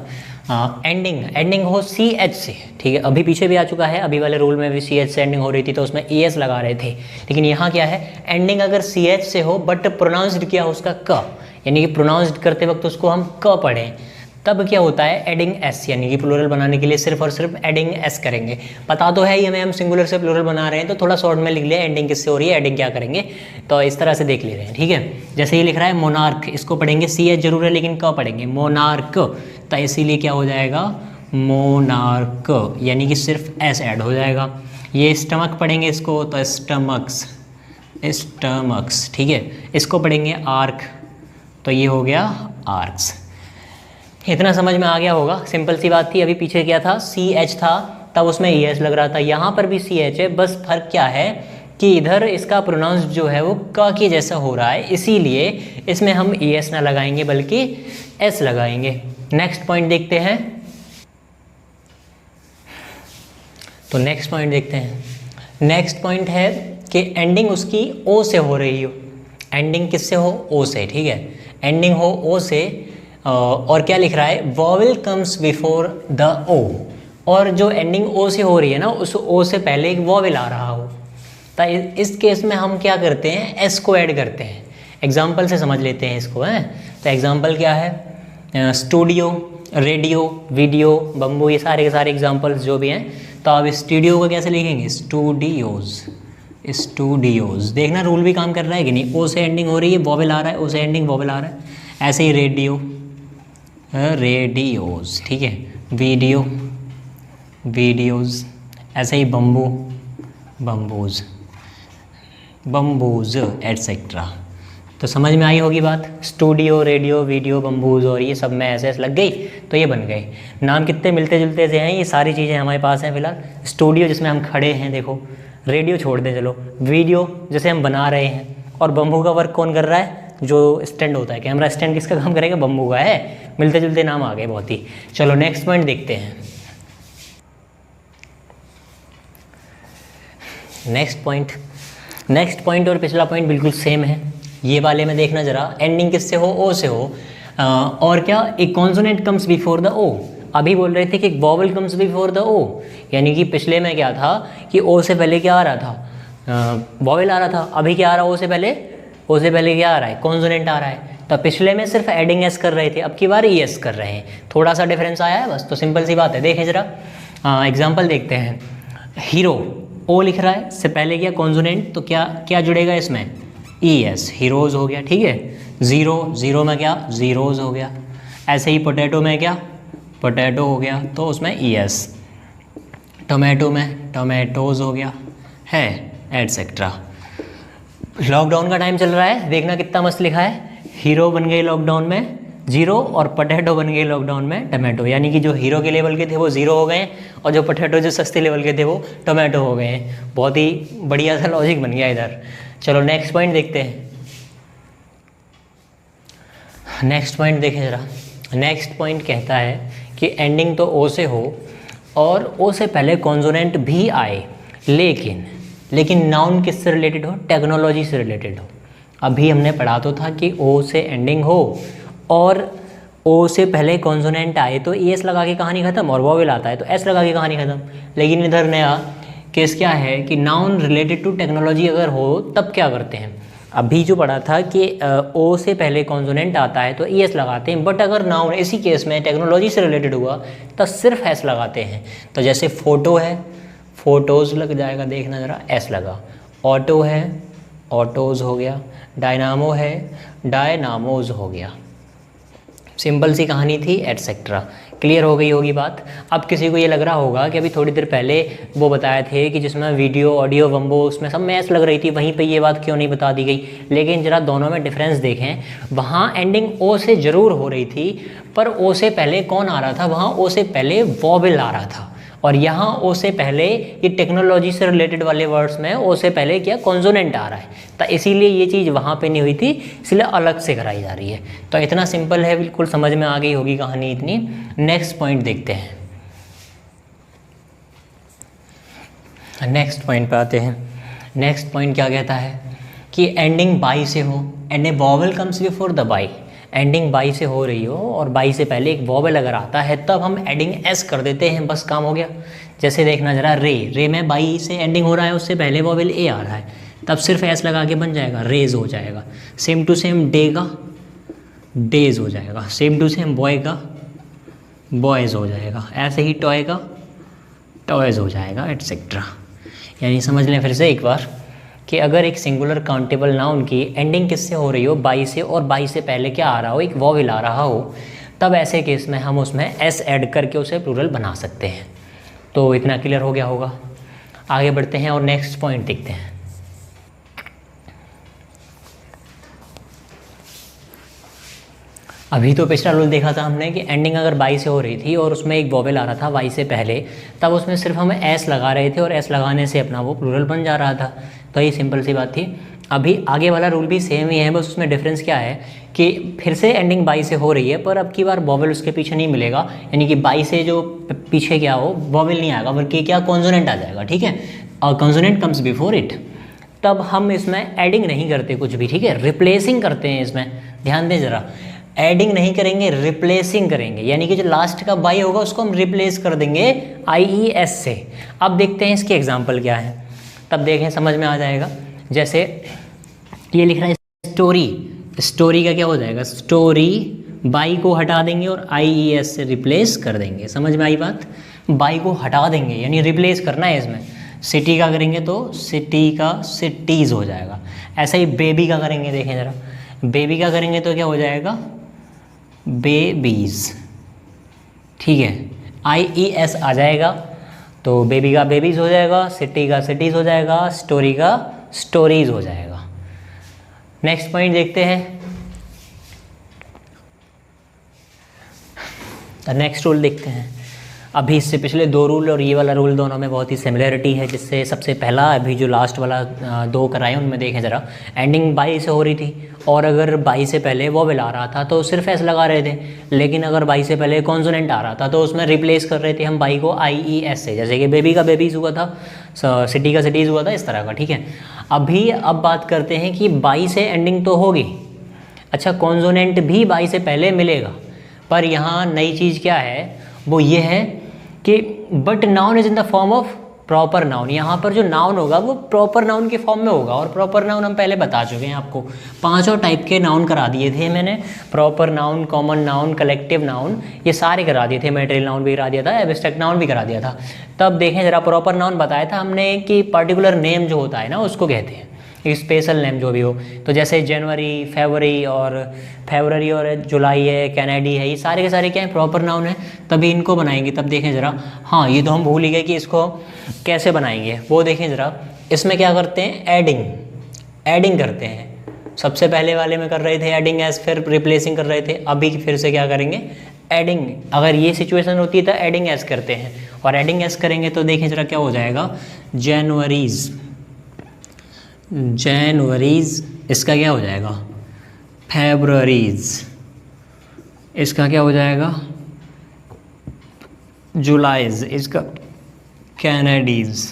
एंडिंग हो सी एच से, ठीक है। अभी पीछे भी आ चुका है, अभी वाले रूल में भी सी एच से एंडिंग हो रही थी तो उसमें ई एस लगा रहे थे। लेकिन यहाँ क्या है, एंडिंग अगर सी एच से हो बट प्रोनाउंस्ड किया हो उसका क, यानी कि प्रोनाउंस्ड करते वक्त उसको हम क पढ़ें, तब क्या होता है, एडिंग एस। यानी कि प्लूरल बनाने के लिए सिर्फ और सिर्फ एडिंग एस करेंगे। पता तो है ही हमें हम सिंगुलर से प्लूरल बना रहे हैं, तो थोड़ा शॉर्ट में लिख लिया एंडिंग किससे हो रही है, एडिंग क्या करेंगे, तो इस तरह से देख ले रहे हैं, ठीक है। जैसे ये लिख रहा है मोनार्क, इसको पढ़ेंगे सी एच जरूर है लेकिन क पढ़ेंगे, मोनार्क, तो इसीलिए क्या हो जाएगा, मोनार्क, यानी कि सिर्फ एस ऐड हो जाएगा। ये स्टमक पढ़ेंगे इसको तो स्टमक्स, स्टमक्स, ठीक है। इसको पढ़ेंगे आर्क, तो ये हो गया आर्क्स। इतना समझ में आ गया होगा, सिंपल सी बात थी। अभी पीछे क्या था, सी एच था, तब उसमें ई एस लग रहा था, यहाँ पर भी सी एच है। बस फर्क क्या है कि इधर इसका प्रोनाउंस जो है वो क के जैसा हो रहा है, इसीलिए इसमें हम ई एस ना लगाएंगे बल्कि एस लगाएंगे। नेक्स्ट पॉइंट देखते हैं। तो नेक्स्ट पॉइंट देखते हैं। नेक्स्ट पॉइंट है कि एंडिंग उसकी ओ से हो रही हो। एंडिंग किससे हो, ओ से, ठीक है। एंडिंग हो ओ से, और क्या लिख रहा है, वॉवेल कम्स बिफोर द ओ, और जो एंडिंग ओ से हो रही है ना, उस ओ से पहले एक वॉवेल आ रहा हो, तो इस केस में हम क्या करते हैं, एस को ऐड करते हैं। एग्जाम्पल से समझ लेते हैं इसको, है। तो एग्जाम्पल क्या है, स्टूडियो, रेडियो, वीडियो, बम्बू, ये सारे के सारे एग्जाम्पल्स जो भी हैं। तो अब स्टूडियो को कैसे लिखेंगे, स्टूडियोज, स्टूडियोज। देखना रूल भी काम कर रहा है कि नहीं, ओ से एंडिंग हो रही है, वॉवेल आ रहा है, ओ से एंडिंग वॉवेल आ रहा है। ऐसे ही रेडियो, रेडियोज, ठीक है। Video, videos. ऐसे ही बम्बू, बम्बूज। Bamboos etcetera. तो समझ में आई होगी बात। स्टूडियो, रेडियो, वीडियो, बम्बूज और ये सब में ऐसे ऐसे लग गई तो ये बन गए। नाम कितने मिलते जुलते से हैं, ये सारी चीज़ें हमारे पास हैं फिलहाल। स्टूडियो जिसमें हम खड़े हैं, देखो। रेडियो छोड़ दें चलो, वीडियो जैसे हम बना रहे हैं। और बम्बू का वर्क कौन कर रहा है, जो स्टैंड होता है, कैमरा स्टैंड किसका काम करेगा, बम्बू का है। मिलते जुलते नाम आ गए बहुत ही। चलो नेक्स्ट पॉइंट देखते हैं। नेक्स्ट पॉइंट और पिछला पॉइंट बिल्कुल सेम है। ये वाले में देखना जरा, एंडिंग किससे हो, ओ से हो। और क्या, एक कॉन्सोनेंट कम्स बिफोर द ओ। अभी बोल रहे थे कि एक वॉवल कम्स बिफोर द ओ, यानी कि पिछले में क्या था कि ओ से पहले क्या आ रहा था, वॉवल आ रहा था। अभी क्या आ रहा है, ओ से पहले क्या आ रहा है, कॉन्सोनेंट आ रहा है। तो पिछले में सिर्फ एडिंग एस कर रहे थे, अब की बार ई एस कर रहे हैं। थोड़ा सा डिफरेंस आया है बस, तो सिंपल सी बात है। देखें जरा एग्जाम्पल देखते हैं। हीरो, ओ लिख रहा है, से पहले क्या कॉन्सोनेंट, तो क्या क्या जुड़ेगा इसमें, ई एस, हीरोज़ हो गया, ठीक है। ज़ीरो में क्या, ज़ीरोज़ हो गया। ऐसे ही पोटैटो में क्या, पोटैटो हो गया, तो उसमें ई एस। टोमेटो में टोमेटोज़ हो गया है, एटसेट्रा। लॉकडाउन का टाइम चल रहा है, देखना कितना मस्त लिखा है। हीरो बन गए लॉकडाउन में जीरो, और पोटैटो बन गए लॉकडाउन में टोमेटो। यानी कि जो हीरो के लेवल के थे वो ज़ीरो हो गए, और जो पोटैटो जो सस्ते लेवल के थे वो टोमेटो हो गए हैं। बहुत ही बढ़िया सा लॉजिक बन गया इधर। चलो नेक्स्ट पॉइंट देखते हैं। नेक्स्ट पॉइंट देखें ज़रा। नेक्स्ट पॉइंट कहता है कि एंडिंग तो ओ से हो और ओ से पहले कॉन्सोनेंट भी आए, लेकिन नाउन किससे रिलेटेड हो, टेक्नोलॉजी से रिलेटेड हो। अभी हमने पढ़ा तो था कि ओ से एंडिंग हो और ओ से पहले कॉन्सोनेंट आए तो एस लगा के कहानी ख़त्म, और वॉवेल आता है तो एस लगा के कहानी ख़त्म। लेकिन इधर नया केस क्या है कि नाउन रिलेटेड टू टेक्नोलॉजी अगर हो तब क्या करते हैं। अभी जो पढ़ा था कि ओ से पहले कॉन्सोनेंट आता है तो ई एस लगाते हैं, बट अगर नाउन इसी केस में टेक्नोलॉजी से रिलेटेड हुआ तो सिर्फ एस लगाते हैं। तो जैसे फ़ोटो है, फ़ोटोज़ लग जाएगा, देखना ज़रा, एस लगा। ऑटो है, ऑटोज़ हो गया। डायनामो है, डायनामोज़ हो गया। सिंपल सी कहानी थी, एटसेट्रा। क्लियर हो गई होगी बात। अब किसी को ये लग रहा होगा कि अभी थोड़ी देर पहले वो बताए थे कि जिसमें वीडियो, ऑडियो, बम्बो, उसमें सब में एस लग रही थी, वहीं पे ये बात क्यों नहीं बता दी गई। लेकिन ज़रा दोनों में डिफरेंस देखें। वहाँ एंडिंग ओ से ज़रूर हो रही थी, पर ओ से पहले कौन आ रहा था, वहाँ ओ से पहले वॉवेल आ रहा था। और यहाँ ओ से पहले ये टेक्नोलॉजी से रिलेटेड वाले वर्ड्स में ओ से पहले क्या, कॉन्सोनेंट आ रहा है। तो इसीलिए ये चीज़ वहाँ पे नहीं हुई थी, इसलिए अलग से कराई जा रही है। तो इतना सिंपल है, बिल्कुल समझ में आ गई होगी कहानी इतनी। नेक्स्ट पॉइंट देखते हैं। नेक्स्ट पॉइंट पे आते हैं। नेक्स्ट पॉइंट क्या कहता है कि एंडिंग बाई से हो, and A vowel comes before the by. Ending by से हो रही हो और बाई से पहले एक वॉवेल अगर आता है तब हम एडिंग एस कर देते हैं, बस काम हो गया। जैसे देखना जरा, रे में बाई से एंडिंग हो रहा है, उससे पहले वॉवेल ए आ रहा है, तब सिर्फ एस लगा के बन जाएगा, रेज हो जाएगा। सेम टू सेम डे का डेज हो जाएगा, सेम टू सेम बॉय का बॉयज़ हो जाएगा, ऐसे ही टॉय का टॉयज़ हो जाएगा, एटसेट्रा। यानी समझ लें फिर से एक बार कि अगर एक सिंगुलर काउंटेबल नाउन की एंडिंग किससे हो रही हो, बाई से, और बाई से पहले क्या आ रहा हो, एक वॉवेल आ रहा हो, तब ऐसे केस में हम उसमें एस ऐड करके उसे प्लूरल बना सकते हैं। तो इतना क्लियर हो गया होगा। आगे बढ़ते हैं और नेक्स्ट पॉइंट देखते हैं। अभी तो पिछला रूल देखा था हमने कि एंडिंग अगर बाई से हो रही थी और उसमें एक वॉवेल आ रहा था वाई से पहले, तब उसमें सिर्फ हम एस लगा रहे थे और एस लगाने से अपना वो प्लूरल बन जा रहा था। तो ये सिंपल सी बात थी। अभी आगे वाला रूल भी सेम ही है, बस उसमें डिफरेंस क्या है कि फिर से एंडिंग बाई से हो रही है, पर अब की बार वॉवेल उसके पीछे नहीं मिलेगा। यानी कि बाई से जो पीछे क्या हो, वॉवेल नहीं आएगा, बल्कि क्या, कॉन्सोनेंट आ जाएगा, ठीक है। और कॉन्सोनेंट कम्स बिफोर इट। तब हम इसमें एडिंग नहीं करते कुछ भी, ठीक है, रिप्लेसिंग करते हैं इसमें। ध्यान दें ज़रा, एडिंग नहीं करेंगे, रिप्लेसिंग करेंगे। यानी कि जो लास्ट का बाई होगा उसको हम रिप्लेस कर देंगे IES से। अब देखते हैं इसके एग्जाम्पल क्या है, तब देखें समझ में आ जाएगा। जैसे ये लिख रहा है स्टोरी, स्टोरी का क्या हो जाएगा, स्टोरी, बाई को हटा देंगे और IES से रिप्लेस कर देंगे। समझ में आई बात। बाई को हटा देंगे यानी रिप्लेस करना है इसमें। सिटी का करेंगे तो सिटी का सिटीज़ हो जाएगा। ऐसा ही बेबी का करेंगे, देखें ज़रा, बेबी का करेंगे तो क्या हो जाएगा, बेबीज़, ठीक है, IES आ जाएगा तो बेबी का बेबीज़ हो जाएगा, सिटी का सिटीज़ हो जाएगा, स्टोरी का स्टोरीज हो जाएगा। नेक्स्ट पॉइंट देखते हैं। नेक्स्ट रूल देखते हैं। अभी इससे पिछले दो रूल और ये वाला रूल दोनों में बहुत ही सिमिलरिटी है, जिससे सबसे पहला अभी जो लास्ट वाला दो कराए उनमें देखें ज़रा, एंडिंग बाई से हो रही थी और अगर बाई से पहले वोवेल आ रहा था तो सिर्फ एस लगा रहे थे, लेकिन अगर बाई से पहले कॉन्सोनेंट आ रहा था तो उसमें रिप्लेस कर रहे थे हम बाई को आई ई एस से, जैसे कि बेबी का बेबीज़ हुआ था, सिटी का सिटीज़ हुआ था, इस तरह का। ठीक है, अब बात करते हैं कि बाई से एंडिंग तो होगी, अच्छा कॉन्सोनेंट भी बाई से पहले मिलेगा, पर यहाँ नई चीज़ क्या है वो ये है कि but noun is in the form of proper noun. यहाँ पर जो नाउन होगा वो प्रॉपर नाउन के फॉर्म में होगा, और प्रॉपर नाउन हम पहले बता चुके हैं आपको, 5 और टाइप के नाउन करा दिए थे मैंने, proper noun, common noun, collective noun, ये सारे करा दिए थे, मटेरियल नाउन भी करा दिया था, एब्स्ट्रैक्ट नाउन भी करा दिया था। तब देखें ज़रा, प्रॉपर नाउन बताया था हमने कि पर्टिकुलर नेम जो होता है ना उसको कहते हैं, स्पेशल नेम जो भी हो, तो जैसे जनवरी, फरवरी और जुलाई है, कैनेडी है, ये सारे के सारे क्या है, प्रॉपर नाउन है, तभी इनको बनाएंगे। तब देखें ज़रा, हाँ ये तो हम भूल ही गए कि इसको कैसे बनाएंगे, वो देखें ज़रा। इसमें क्या करते हैं, एडिंग करते हैं। सबसे पहले वाले में कर रहे थे एडिंग एस, फिर रिप्लेसिंग कर रहे थे, अभी फिर से क्या करेंगे, एडिंग। अगर ये सिचुएशन होती है तो एडिंग एस करते हैं, और एडिंग एस करेंगे तो देखें ज़रा क्या हो जाएगा, जनवरीज, इसका क्या हो जाएगा, फेब्रुअरीज, इसका क्या हो जाएगा, जुलाईज, इसका कैनेडीज।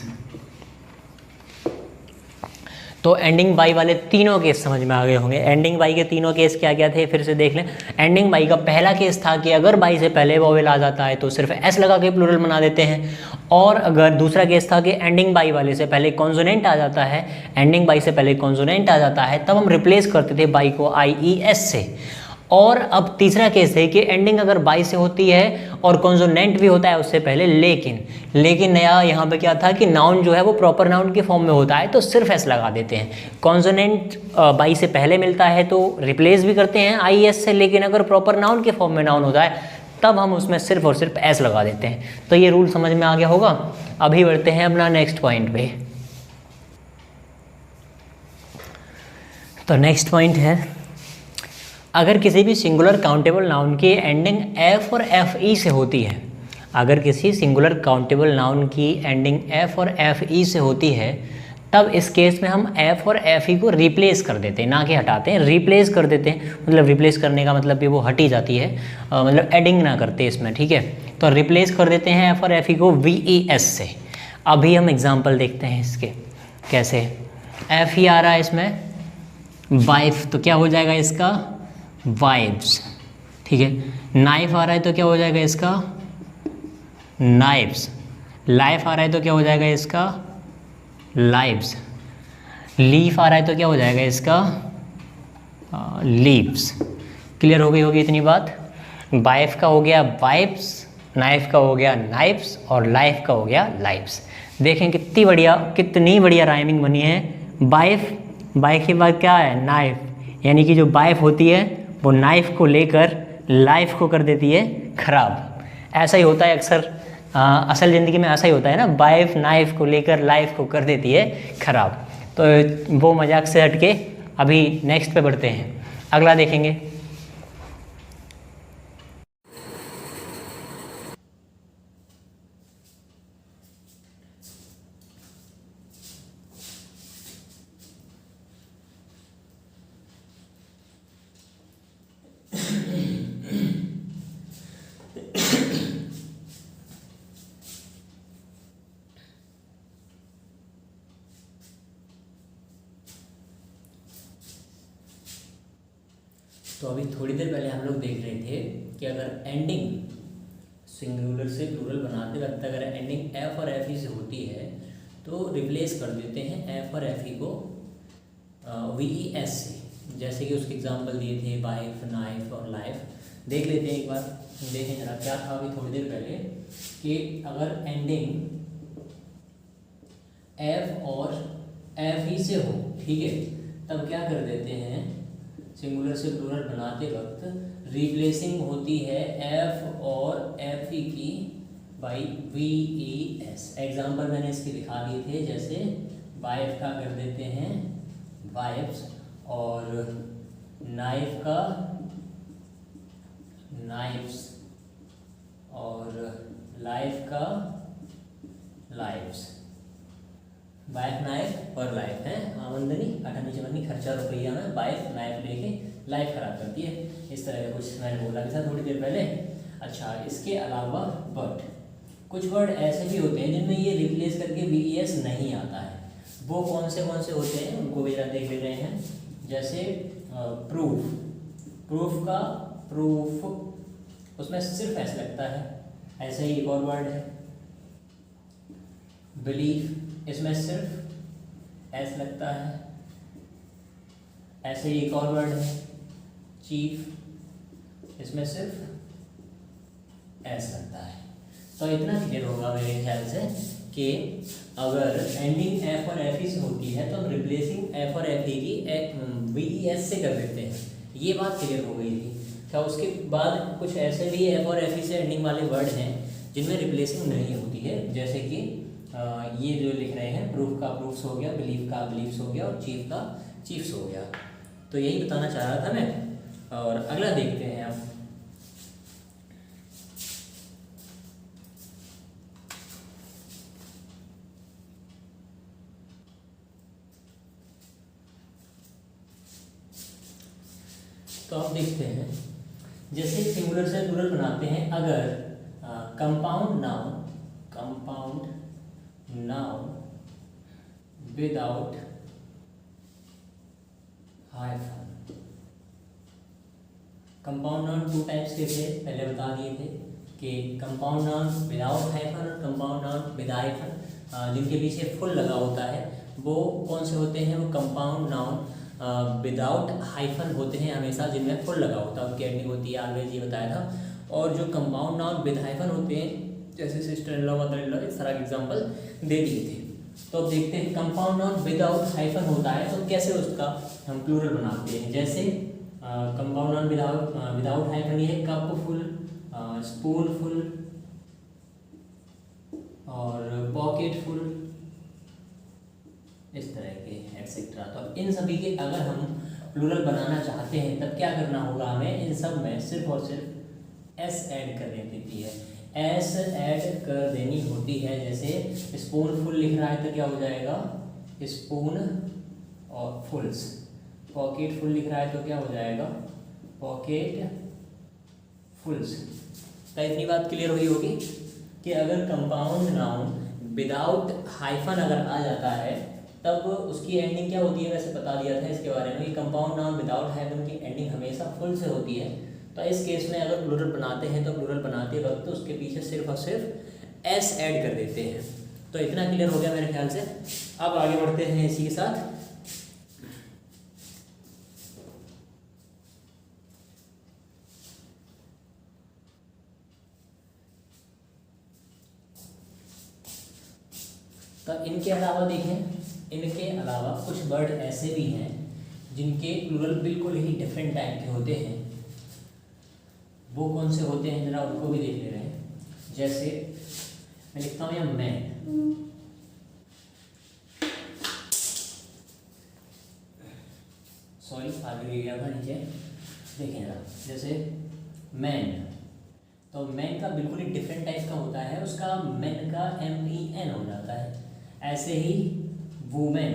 तो एंडिंग बाई वाले तीनों केस समझ में आ गए होंगे। एंडिंग बाई के तीनों केस क्या क्या थे, फिर से देख लें। एंडिंग बाई का पहला केस था कि अगर बाई से पहले वोवेल आ जाता है तो सिर्फ एस लगा के प्लूरल बना देते हैं, और अगर दूसरा केस था कि एंडिंग बाई वाले से पहले कॉन्सोनेंट आ जाता है, एंडिंग बाई से पहले कॉन्सोनेंट आ जाता है, तब हम रिप्लेस करते थे बाई को आई ई एस से। और अब तीसरा केस है कि एंडिंग अगर बाई से होती है और कॉन्सोनेंट भी होता है उससे पहले, लेकिन नया यहाँ पे क्या था कि नाउन जो है वो प्रॉपर नाउन के फॉर्म में होता है तो सिर्फ एस लगा देते हैं। कॉन्सोनेंट बाई से पहले मिलता है तो रिप्लेस भी करते हैं आई एस से, लेकिन अगर प्रॉपर नाउन के फॉर्म में नाउन होता है तब हम उसमें सिर्फ और सिर्फ एस लगा देते हैं। तो ये रूल समझ में आ गया होगा। अभी बढ़ते हैं अपना नेक्स्ट पॉइंट पे। तो नेक्स्ट पॉइंट है, अगर किसी भी सिंगुलर काउंटेबल नाउन की एंडिंग एफ और एफ ई से होती है, अगर किसी सिंगुलर काउंटेबल नाउन की एंडिंग एफ और एफ ई से होती है, तब इस केस में हम एफ और एफ ई को रिप्लेस कर देते हैं, ना कि हटाते हैं, रिप्लेस कर देते हैं। मतलब रिप्लेस करने का मतलब भी वो हट ही जाती है, मतलब एडिंग ना करते इसमें, ठीक है। तो रिप्लेस कर देते हैं एफ और एफ ई को वी ई एस से। अभी हम एग्जाम्पल देखते हैं इसके कैसे। एफ ई आ रहा है इसमें वाइफ, तो क्या हो जाएगा इसका, वाइव्स, ठीक है। नाइफ आ रहा है तो क्या हो जाएगा इसका, नाइव्स। लाइफ आ रहा है तो क्या हो जाएगा इसका, लाइव्स। लीफ आ रहा है तो क्या हो जाएगा इसका, लीव्स। क्लियर हो गई होगी इतनी बात। वाइफ का हो गया वाइफ्स, नाइफ का हो गया नाइफ्स, और लाइफ का हो गया लाइफ्स। देखें कितनी बढ़िया राइमिंग बनी है। वाइफ के बाद क्या है, नाइफ, यानी कि जो वाइफ होती है वो नाइफ को लेकर लाइफ को कर देती है खराब। ऐसा ही होता है अक्सर, असल ज़िंदगी में ऐसा ही होता है ना, वाइफ नाइफ को लेकर लाइफ को कर देती है खराब। तो वो मजाक से हट के अभी नेक्स्ट पे बढ़ते हैं, अगला देखेंगे। तो अभी थोड़ी देर पहले हम लोग देख रहे थे कि अगर एंडिंग सिंगुलर से प्लूरल बनाते वक्त अगर एंडिंग एफ और एफ ई से होती है तो रिप्लेस कर देते हैं एफ और एफ ई को वी ई एस से, जैसे कि उसके एग्जांपल दिए थे वाइफ, नाइफ और लाइफ। देख लेते हैं एक बार, देखें जरा क्या था अभी थोड़ी देर पहले कि अगर एंडिंग एफ और एफ ई से हो, ठीक है, तब क्या कर देते हैं, सिंगुलर से प्लूरल बनाते वक्त रिप्लेसिंग होती है एफ और एफ ई की by V E S. Example मैंने इसके दिखा दिए थे, जैसे वाइफ का कर देते हैं वाइफ्स, और नाइफ का नाइफ्स, और लाइफ का लाइफ्स। वाइफ नाइफ और लाइफ है आमदनी, अठन्नी चवन्नी खर्चा रुपया में वाइफ नाइफ लेके लाइफ खराब करती है। इस तरह का कुछ मैंने बोला भी था थोड़ी देर पहले। अच्छा, इसके अलावा वर्ड, कुछ वर्ड ऐसे भी होते हैं जिनमें ये रिप्लेस करके VES नहीं आता है। वो कौन से होते हैं उनको भी जरा देख ले रहे हैं। जैसे प्रूफ, प्रूफ का प्रूफ, उसमें सिर्फ ऐसे लगता है। ऐसे ही एक और वर्ड है बिलीफ, इसमें सिर्फ ऐसे लगता है। ऐसे ही एक और वर्ड है चीफ, इसमें सिर्फ ऐसा लगता है। तो इतना क्लियर होगा मेरे ख्याल से कि अगर एंडिंग एफ और एफ ई से होती है तो हम रिप्लेसिंग एफ और एफ ई की VES से कर देते हैं। ये बात क्लियर हो गई थी क्या? उसके बाद कुछ ऐसे भी एफ और एफ ई से एंडिंग वाले वर्ड हैं जिनमें रिप्लेसिंग नहीं होती है, जैसे कि ये जो लिख रहे हैं, प्रूफ का प्रूफ्स हो गया, बिलीफ का बिलीफ्स हो गया, और चीफ का चीफ्स हो गया। तो यही बताना चाह रहा था मैं। और अगला देखते हैं आप। तो आप देखते हैं जैसे सिंगुलर से प्लूरल बनाते हैं। अगर compound noun without hyphen, compound noun 2 types के थे, पहले बता दिए थे कि कंपाउंड नाउन विदाउट हाइफन और कंपाउंड नाउन विद हाइफन। जिनके पीछे फुल लगा होता है वो कौन से होते हैं? वो कंपाउंड नाउन विदाउट हाइफन होते हैं हमेशा, जिनमें फुल लगा होता है, उनकी एंडिंग होती है ऑलवेज, ये बताया था। और जो कंपाउंड नाउन विद हाइफन होते हैं, जैसे sister in law, mother in law, इस तरह के एग्जांपल दे दिए थे। तो अब देखते हैं कंपाउंड नाउन विदाउट हाइफन होता है तो कैसे उसका हम प्लूरल बनाते हैं। जैसे कंपाउंड नाउन विदाउट हाइफन ये है कप फुल, स्पून फुल और पॉकेट फुल, इस तरह के एक्सेट्रा। तो इन सभी के अगर हम प्लूरल बनाना चाहते हैं तब क्या करना होगा? हमें इन सब में सिर्फ और सिर्फ एस ऐड करनी होती है, एस ऐड कर देनी होती है। जैसे स्पून फुल लिख रहा है तो क्या हो जाएगा? स्पून और फुल्स। पॉकेट फुल लिख रहा है तो क्या हो जाएगा? पॉकेट फुल्स। तो इतनी बात क्लियर हुई होगी कि अगर कंपाउंड नाउन विदाउट हाइफन अगर आ जाता है तब उसकी एंडिंग क्या होती है? वैसे बता दिया था इसके बारे में कि कंपाउंड नाउन विदाउट हाइफन की एंडिंग हमेशा फुल से होती है। तो इस केस में अगर प्लूरल बनाते हैं तो प्लूरल बनाते वक्त तो उसके पीछे सिर्फ और सिर्फ एस ऐड कर देते हैं। तो इतना क्लियर हो गया मेरे ख्याल से। अब आगे बढ़ते हैं इसी के साथ। तो इनके अलावा देखें, इनके अलावा कुछ वर्ड ऐसे भी हैं जिनके प्लूरल बिल्कुल ही डिफरेंट टाइप के होते हैं। वो कौन से होते हैं जरा उनको भी देख ले रहे हैं। जैसे मैं लिखता हूँ यहाँ मैन, सॉरी आगे ले गया था नीचे, देखें जरा। जैसे मैन, तो मैन का बिल्कुल ही डिफरेंट टाइप का होता है, उसका मैन का MEN हो जाता है। ऐसे ही वुमेन,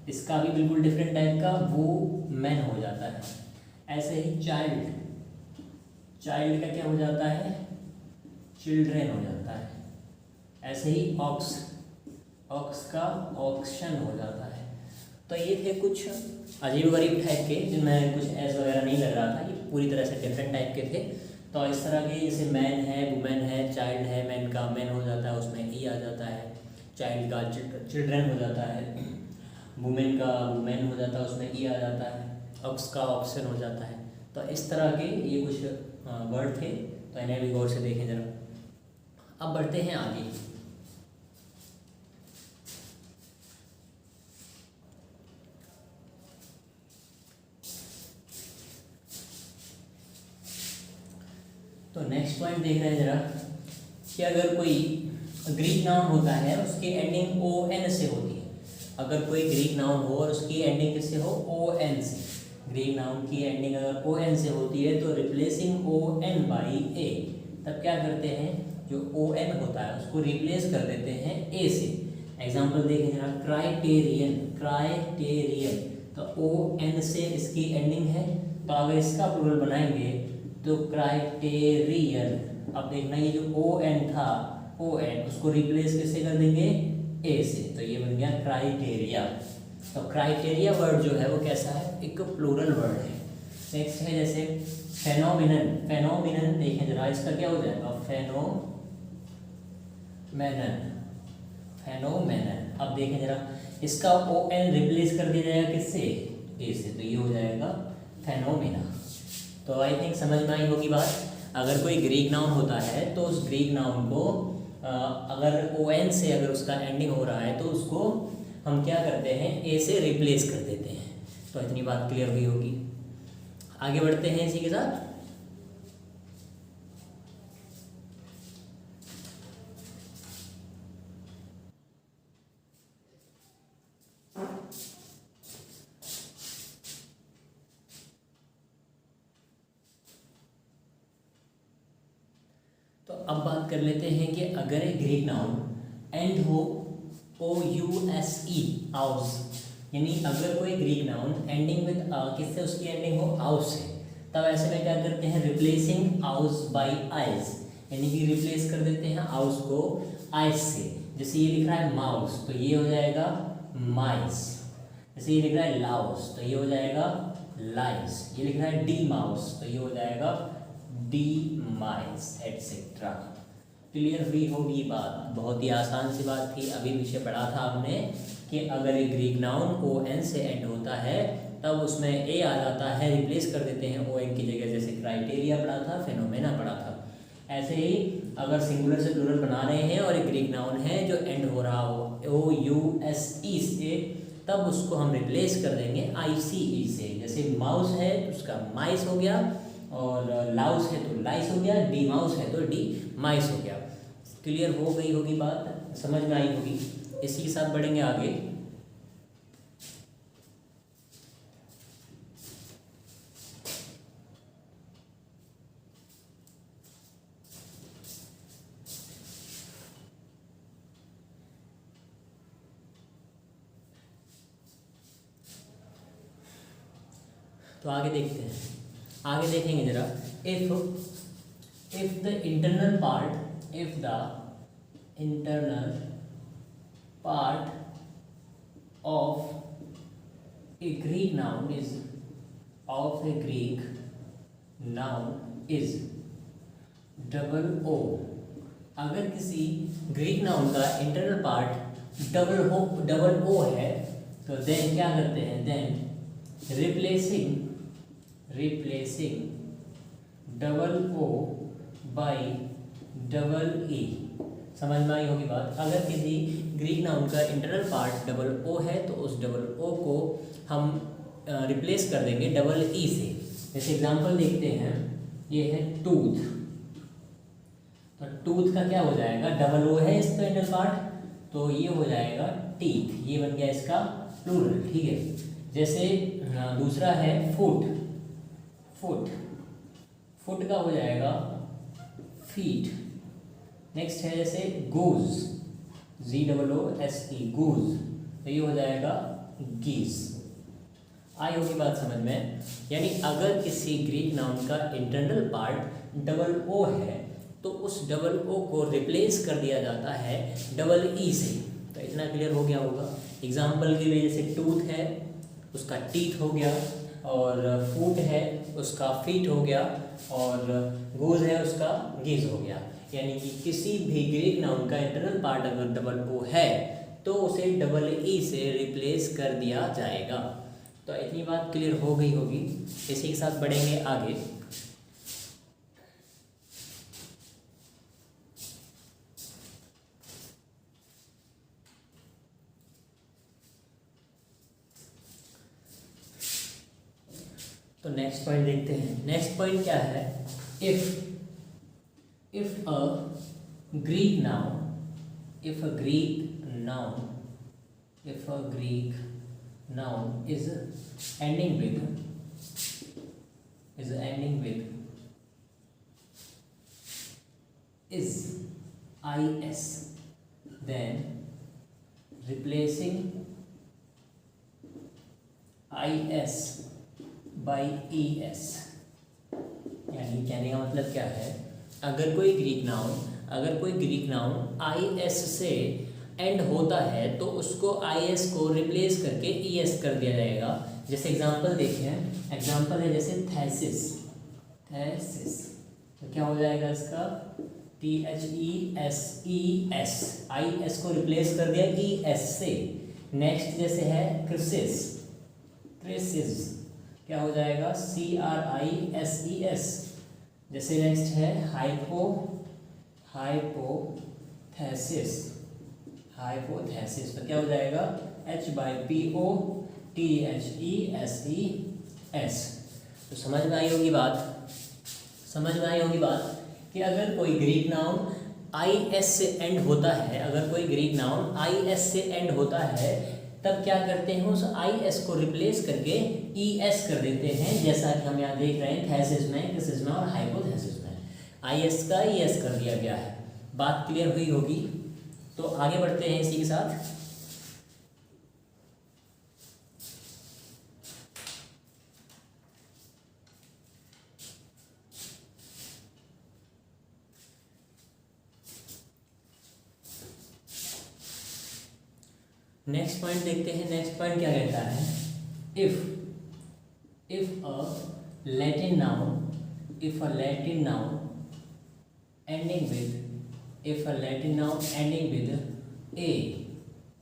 इसका भी बिल्कुल डिफरेंट टाइप का वुमेन हो जाता है। ऐसे ही चाइल्ड, चाइल्ड का क्या हो जाता है? चिल्ड्रेन हो जाता है। ऐसे ही ऑक्स, ऑक्स का ऑक्शन हो जाता है। तो ये थे कुछ अजीब गरीब टाइप के जिनमें कुछ एस वगैरह नहीं लग रहा था, ये पूरी तरह से डिफरेंट टाइप के थे। तो इस तरह के जैसे मैन है, वुमेन है, चाइल्ड है, मैन का मैन हो जाता है, उसमें ई आ जाता है। चाइल्ड का चिल्ड्रेन हो जाता है, वुमेन का वुमेन हो जाता है, उसमें ई आ जाता है, ऑक्स का ऑक्सन हो जाता है। तो इस तरह के ये कुछ वर्ड थे, तो इन्हें भी गौर से देखें जरा। अब बढ़ते हैं आगे। तो नेक्स्ट पॉइंट देख रहे हैं जरा कि अगर कोई ग्रीक नाउन होता है उसकी एंडिंग ON से होती है। अगर कोई ग्रीक नाउन हो और उसकी एंडिंग किससे हो, ओ एन से, ग्रीक नाउन की एंडिंग अगर ओ एन से होती है तो रिप्लेसिंग ओ एन बाई ए, तब क्या करते हैं, जो ओ एन होता है उसको रिप्लेस कर देते हैं ए से। एग्जाम्पल देखें जरा, क्राइटेरियन, क्राइटेरियन, तो ओ एन से इसकी एंडिंग है, तो अगर इसका प्लूरल बनाएंगे तो क्राइटेरियन। अब देखना ये जो ओ एन था, ओ एन उसको रिप्लेस किससे कर देंगे, ए से, तो ये बन गया क्राइटेरिया। तो क्राइटेरिया वर्ड जो है वो कैसा है, एक प्लूरल वर्ड है। नेक्स्ट है जैसे फेनोमिनन, फेनोमिनन देखें जरा, इसका क्या हो जाएगा, फेनोमेनन, फेनोमेनन। अब देखें जरा, इसका ओ एन रिप्लेस कर दिया जाएगा किससे, ए से, तो ये हो जाएगा फेनोमेना। तो आई थिंक समझ में आई होगी बात। अगर कोई ग्रीक नाउन होता है तो उस ग्रीक नाउन को अगर ओ एन से अगर उसका एंडिंग हो रहा है तो उसको हम क्या करते हैं, ए से रिप्लेस कर देते हैं। तो इतनी बात क्लियर हुई होगी। आगे बढ़ते हैं इसी के साथ। तो अब बात कर लेते हैं कि अगर एक ग्रीक नाउन एंड हो ओ यू एस ई, आउस, यानी अगर कोई ग्रीक नाउन एंडिंग विद किससे उसकी एंडिंग हो, आउस से, तब ऐसे में क्या करते हैं, रिप्लेसिंग आउस बाय आइस, यानी कि रिप्लेस कर देते हैं आउस को आइस से। जैसे ये लिख रहा है माउस, तो ये हो जाएगा माइस। जैसे ये लिख रहा है लाउस, तो ये हो जाएगा लाइस। ये लिख रहा है डी माउस, तो ये हो जाएगा डी माइस, एटसेट्रा। क्लियर हुई होगी बात। बहुत ही आसान सी बात थी। अभी विषय पढ़ा था हमने कि अगर एक ग्रीक नाउन ओ एन से एंड होता है तब उसमें ए आ जाता है, रिप्लेस कर देते हैं ओ एन की जगह। जैसे क्राइटेरिया पढ़ा था, फेनोमेना पढ़ा था। ऐसे ही अगर सिंगुलर से प्लूरल बना रहे हैं और एक ग्रीक नाउन है जो एंड हो रहा हो ओ यू एस ई से, तब उसको हम रिप्लेस कर देंगे आई सी ई से। जैसे माउस है तो उसका माइस हो गया, और लाउस है तो लाइस हो गया, डी माउस है तो डी माइस हो गया। क्लियर हो गई होगी बात, समझ में आई होगी। इसी के साथ बढ़ेंगे आगे। तो आगे देखते हैं, आगे देखेंगे जरा। If the internal part, if the internal part of a Greek noun is, of a Greek noun is double O, अगर किसी ग्रीक नाउन का इंटरनल पार्ट डबल ओ है तो देन क्या करते हैं, then replacing double O by double E. समझ में आई होगी बात। अगर किसी ग्रीक नाउन का इंटरनल पार्ट डबल ओ है तो उस डबल ओ को हम रिप्लेस कर देंगे डबल ई से। जैसे एग्जांपल देखते हैं, ये है टूथ, तो टूथ का क्या हो जाएगा, डबल ओ है इसका इंटरनल पार्ट, तो ये हो जाएगा टीथ। ये बन गया इसका प्लूरल, ठीक है। जैसे दूसरा है फुट, फुट का हो जाएगा फीट। नेक्स्ट है जैसे गूज, GOOSE, गूज, तो ये हो जाएगा गीज। आई होगी बात समझ में। यानी अगर किसी ग्रीक नाउन का इंटरनल पार्ट डबल ओ है तो उस डबल ओ को रिप्लेस कर दिया जाता है डबल ई से। तो इतना क्लियर हो गया होगा। एग्जाम्पल के लिए जैसे टूथ है उसका टीथ हो गया, और फूट है उसका फीट हो गया, और गूज है उसका गीज हो गया। यानी कि किसी भी ग्रीक नाउन का इंटरनल पार्ट अगर डबल ओ है तो उसे डबल ई से रिप्लेस कर दिया जाएगा। तो इतनी बात क्लियर हो गई होगी। इसी के साथ बढ़ेंगे आगे। तो नेक्स्ट पॉइंट देखते हैं। नेक्स्ट पॉइंट क्या है, if a Greek noun if a Greek noun is ending with is is, then replacing is by es, यानी कहने का मतलब क्या है, अगर कोई ग्रीक नाउन is से एंड होता है तो उसको is को रिप्लेस करके es कर दिया जाएगा। जैसे एग्जांपल देखें, एग्जांपल है जैसे थेसिस, तो क्या हो जाएगा इसका, THESES, IS को रिप्लेस कर दिया ES से। नेक्स्ट जैसे है क्रिसिस, क्या हो जाएगा, CRISES। जैसे नेक्स्ट है हाइपोथेसिस, तो क्या हो जाएगा, HYPOTHESES। तो समझ में आई होगी बात कि अगर कोई ग्रीक नाउन IS से एंड होता है, तब क्या करते हैं, उस IS को रिप्लेस करके ES कर देते हैं, जैसा कि हम यहाँ देख रहे हैं थेसिस में, क्रिसिस में और हाइपोथेसिस में IS का ES कर दिया गया है। बात क्लियर हुई होगी। तो आगे बढ़ते हैं इसी के साथ। नेक्स्ट पॉइंट देखते हैं। नेक्स्ट पॉइंट क्या कहता है, if a Latin noun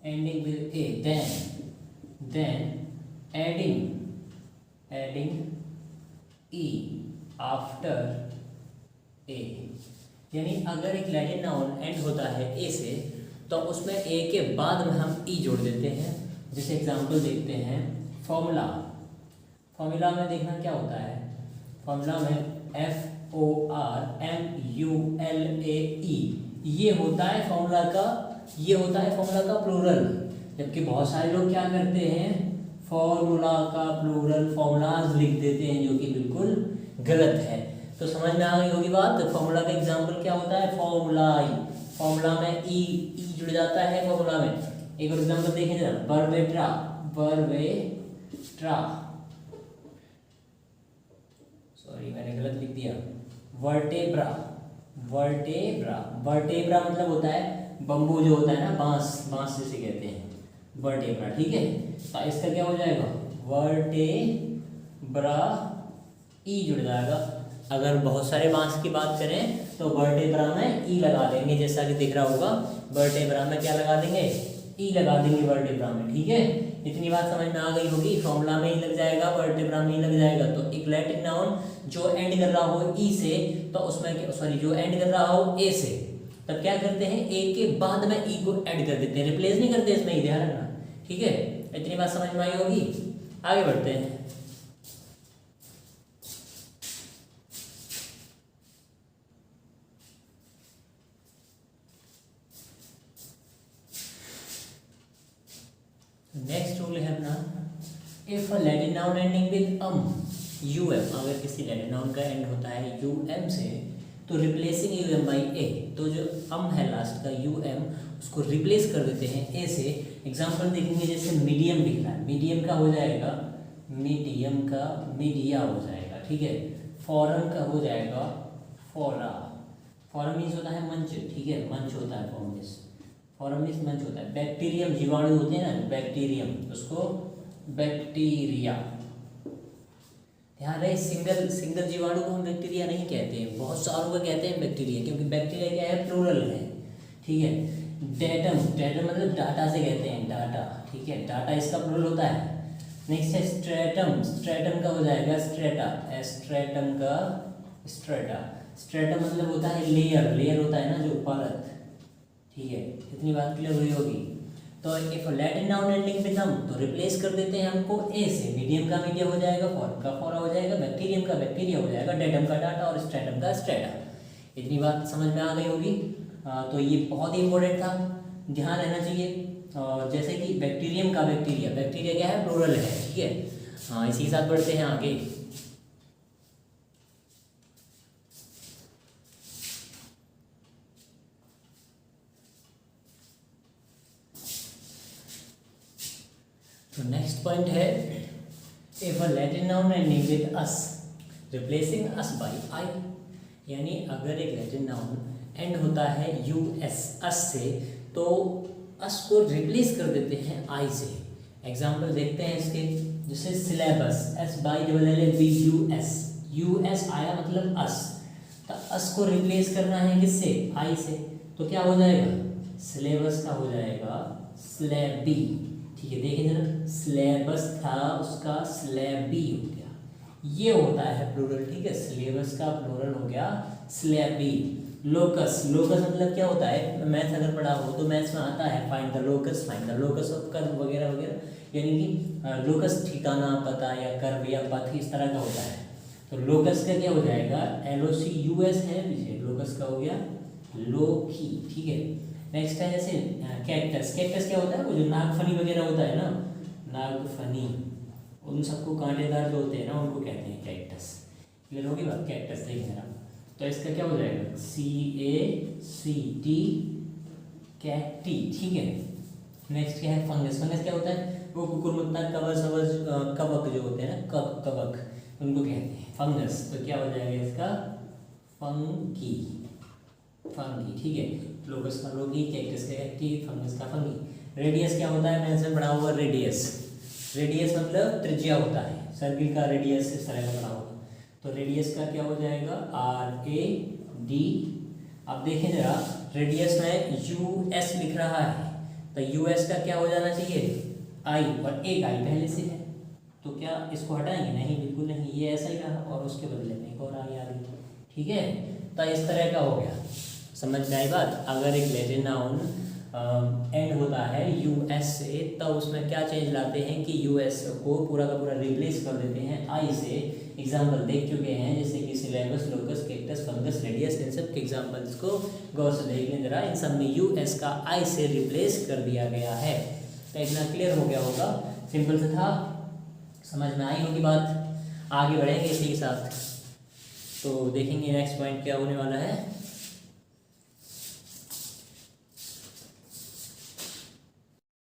ending with a, then adding e after a, यानी अगर एक लैटिन नाउन एंड होता है ए से, तो उसमें ए के बाद में हम ई जोड़ देते हैं। जैसे एग्जांपल देखते हैं, फॉर्मूला में देखना क्या होता है, फॉर्मूला में FORMULAE, ये होता है फॉर्मूला का प्लूरल। जबकि बहुत सारे लोग क्या करते हैं, फॉर्मूला का प्लूरल फॉर्मूलाज लिख देते हैं, जो कि बिल्कुल गलत है। तो समझ में आ गई होगी बात। फॉर्मूला का एग्जांपल क्या होता है, फॉर्मूला में ई जुड़ जाता है फॉर्मूला में। एक और एग्जांपल देखें जरा, बर्बेट्रा, सॉरी मैंने गलत लिख दिया, वर्टेब्रा मतलब होता है बम्बू जो होता है ना, बांस जिसे कहते हैं, वर्टेब्रा। ठीक है, तो इसका क्या हो जाएगा, वर्टेब्रा, ई जुड़ जाएगा। अगर बहुत सारे बांस की बात करें तो वर्टेब्रा में ई लगा देंगे, जैसा कि दिख रहा होगा, वर्टेब्रा में क्या लगा देंगे, ई लगा देंगे वर्टेब्रा में। ठीक है, इतनी बात समझ में आ गई होगी। फॉर्मूला में ई लग जाएगा, वर्टेब्रा में ई लग जाएगा। तो एक लैटिन नाउन जो एंड कर रहा हो ई से, तो उसमें सॉरी जो एंड कर रहा हो ए से, तब क्या करते हैं, ए के बाद में ई को ऐड कर देते हैं, रिप्लेस नहीं करते इसमें, ध्यान रखना। ठीक है, इतनी बात समझ में आई होगी। आगे बढ़ते हैं। नेक्स्ट रूल है अपना, if a Latin noun ending with UM, अगर किसी लैटिन नाउन का एंड होता है UM से, तो रिप्लेसिंग UM बाई A, तो जो है लास्ट का UM, उसको रिप्लेस कर देते हैं A से। एग्जांपल देखेंगे, जैसे मीडियम दिख रहा है, मीडियम का हो जाएगा, मीडिया हो जाएगा। ठीक है, फॉरम का हो जाएगा फोरा, फॉरम मीन्स होता है मंच। ठीक है, मंच होता है फॉरम मीन्स मंच होता है। बैक्टीरियम, जीवाणु होते हैं ना, बैक्टीरियम, उसको बैक्टीरिया। ध्यान रहे, सिंगल जीवाणु को हम बैक्टीरिया नहीं कहते हैं, बहुत सारों को कहते हैं बैक्टीरिया, क्योंकि बैक्टीरिया क्या है, प्लूरल है। ठीक है, डेटम मतलब डाटा से कहते हैं, डाटा। ठीक है, डाटा इसका प्लूरल होता है। नेक्स्ट है स्ट्रेटम का हो जाएगा स्ट्रेटा, स्ट्रेटम मतलब होता है लेयर होता है ना, जो परत। ठीक है, इतनी बात क्लियर हुई होगी। तो if Latin noun ending with हम, तो रिप्लेस कर देते हैं हमको ए से, मीडियम का मीडिया हो जाएगा, फॉरम का फोरा हो जाएगा, बैक्टीरियम का बैक्टीरिया हो जाएगा, डेटम का डाटा और स्ट्रेटम का स्ट्रेटा। इतनी बात समझ में आ गई होगी। तो ये बहुत ही इंपॉर्टेंट था, ध्यान रहना चाहिए। जैसे कि बैक्टीरियम का बैक्टीरिया, बैक्टीरिया क्या है, प्लूरल है, ठीक है। हाँ, इसी के साथ बढ़ते हैं आगे। तो नेक्स्ट पॉइंट है, if a Latin noun ending with us replacing us by I, यानी अगर एक लैटिन नाउन एंड होता है यू एस, अस से, तो अस को रिप्लेस कर देते हैं आई से। एग्जाम्पल देखते हैं इसके, जैसे syllabus, S by double L A B U S, U S आया मतलब अस, तो अस को रिप्लेस करना है किससे, आई से, तो क्या हो जाएगा, सिलेबस का हो जाएगा स्लेबी, ठीक है। देखिए जरा, सिलेबस था उसका स्लेबी हो गया, ये होता है प्लूरल, ठीक है। सिलेबस का प्लूरल हो गया स्लेबी। लोकस, लोकस मतलब क्या होता है, मैथ्स अगर पढ़ा हो तो मैथ्स में आता है find the locus, find the locus of curve वगैरह वगैरह, यानी कि लोकस ठिकाना, पता या कर्व या पथ, इस तरह का होता है। तो लोकस का क्या हो जाएगा, LOCUS है पीछे, लोकस का हो गया लोकी, ठीक है। नेक्स्ट है जैसे कैक्टस, कैक्टस क्या होता है, वो जो नागफनी वगैरह होता है ना, नागफनी, उन सबको कांटेदार जो होते हैं ना, उनको कहते हैं कैक्टस। क्लियर होगी बात, कैक्टस देखिए जरा, तो इसका क्या हो जाएगा, CACT, कैक्टी, ठीक है। नेक्स्ट क्या है, फंगस, फंगस क्या होता है, वो कुकुरमुत्ता, कवच सवच, कवक जो होते हैं ना, कवक, उनको कहते हैं फंगस। तो क्या हो जाएगा इसका, फंगी, फंगी, ठीक है। लोकस का लोगी, कैक्टस का कैक्टी, फंगस का फंगी। रेडियस क्या होता है, मैंने पढ़ा हुआ रेडियस, रेडियस मतलब त्रिज्या होता है, सर्किल का रेडियस इस तरह का पढ़ा होगा। तो रेडियस का क्या हो जाएगा, RAD। अब देखें जरा, रेडियस में US लिख रहा है, तो US का क्या हो जाना चाहिए, I, और एक I पहले से है, तो क्या इसको हटाएंगे, नहीं, बिल्कुल नहीं, ये ऐसा ही रहा, और उसके बदले में एक और I आ गई, ठीक है। तो इस तरह का हो गया, समझ में आई बात। अगर एक लैटिन नाउन एंड होता है US से, तब उसमें क्या चेंज लाते हैं कि US को पूरा का पूरा रिप्लेस कर देते हैं I से। एग्जाम्पल देख चुके हैं, जैसे कि syllabus, locus, cactus, fungus, radius, इन सब के एग्जाम्पल्स को गौर से देख लें जरा। इन सब में US का I से रिप्लेस कर दिया गया है। तो इतना क्लियर हो गया होगा, सिंपल से था, समझ में आई होगी बात। आगे बढ़ेंगे इसी के साथ, तो देखेंगे नेक्स्ट पॉइंट क्या होने वाला है।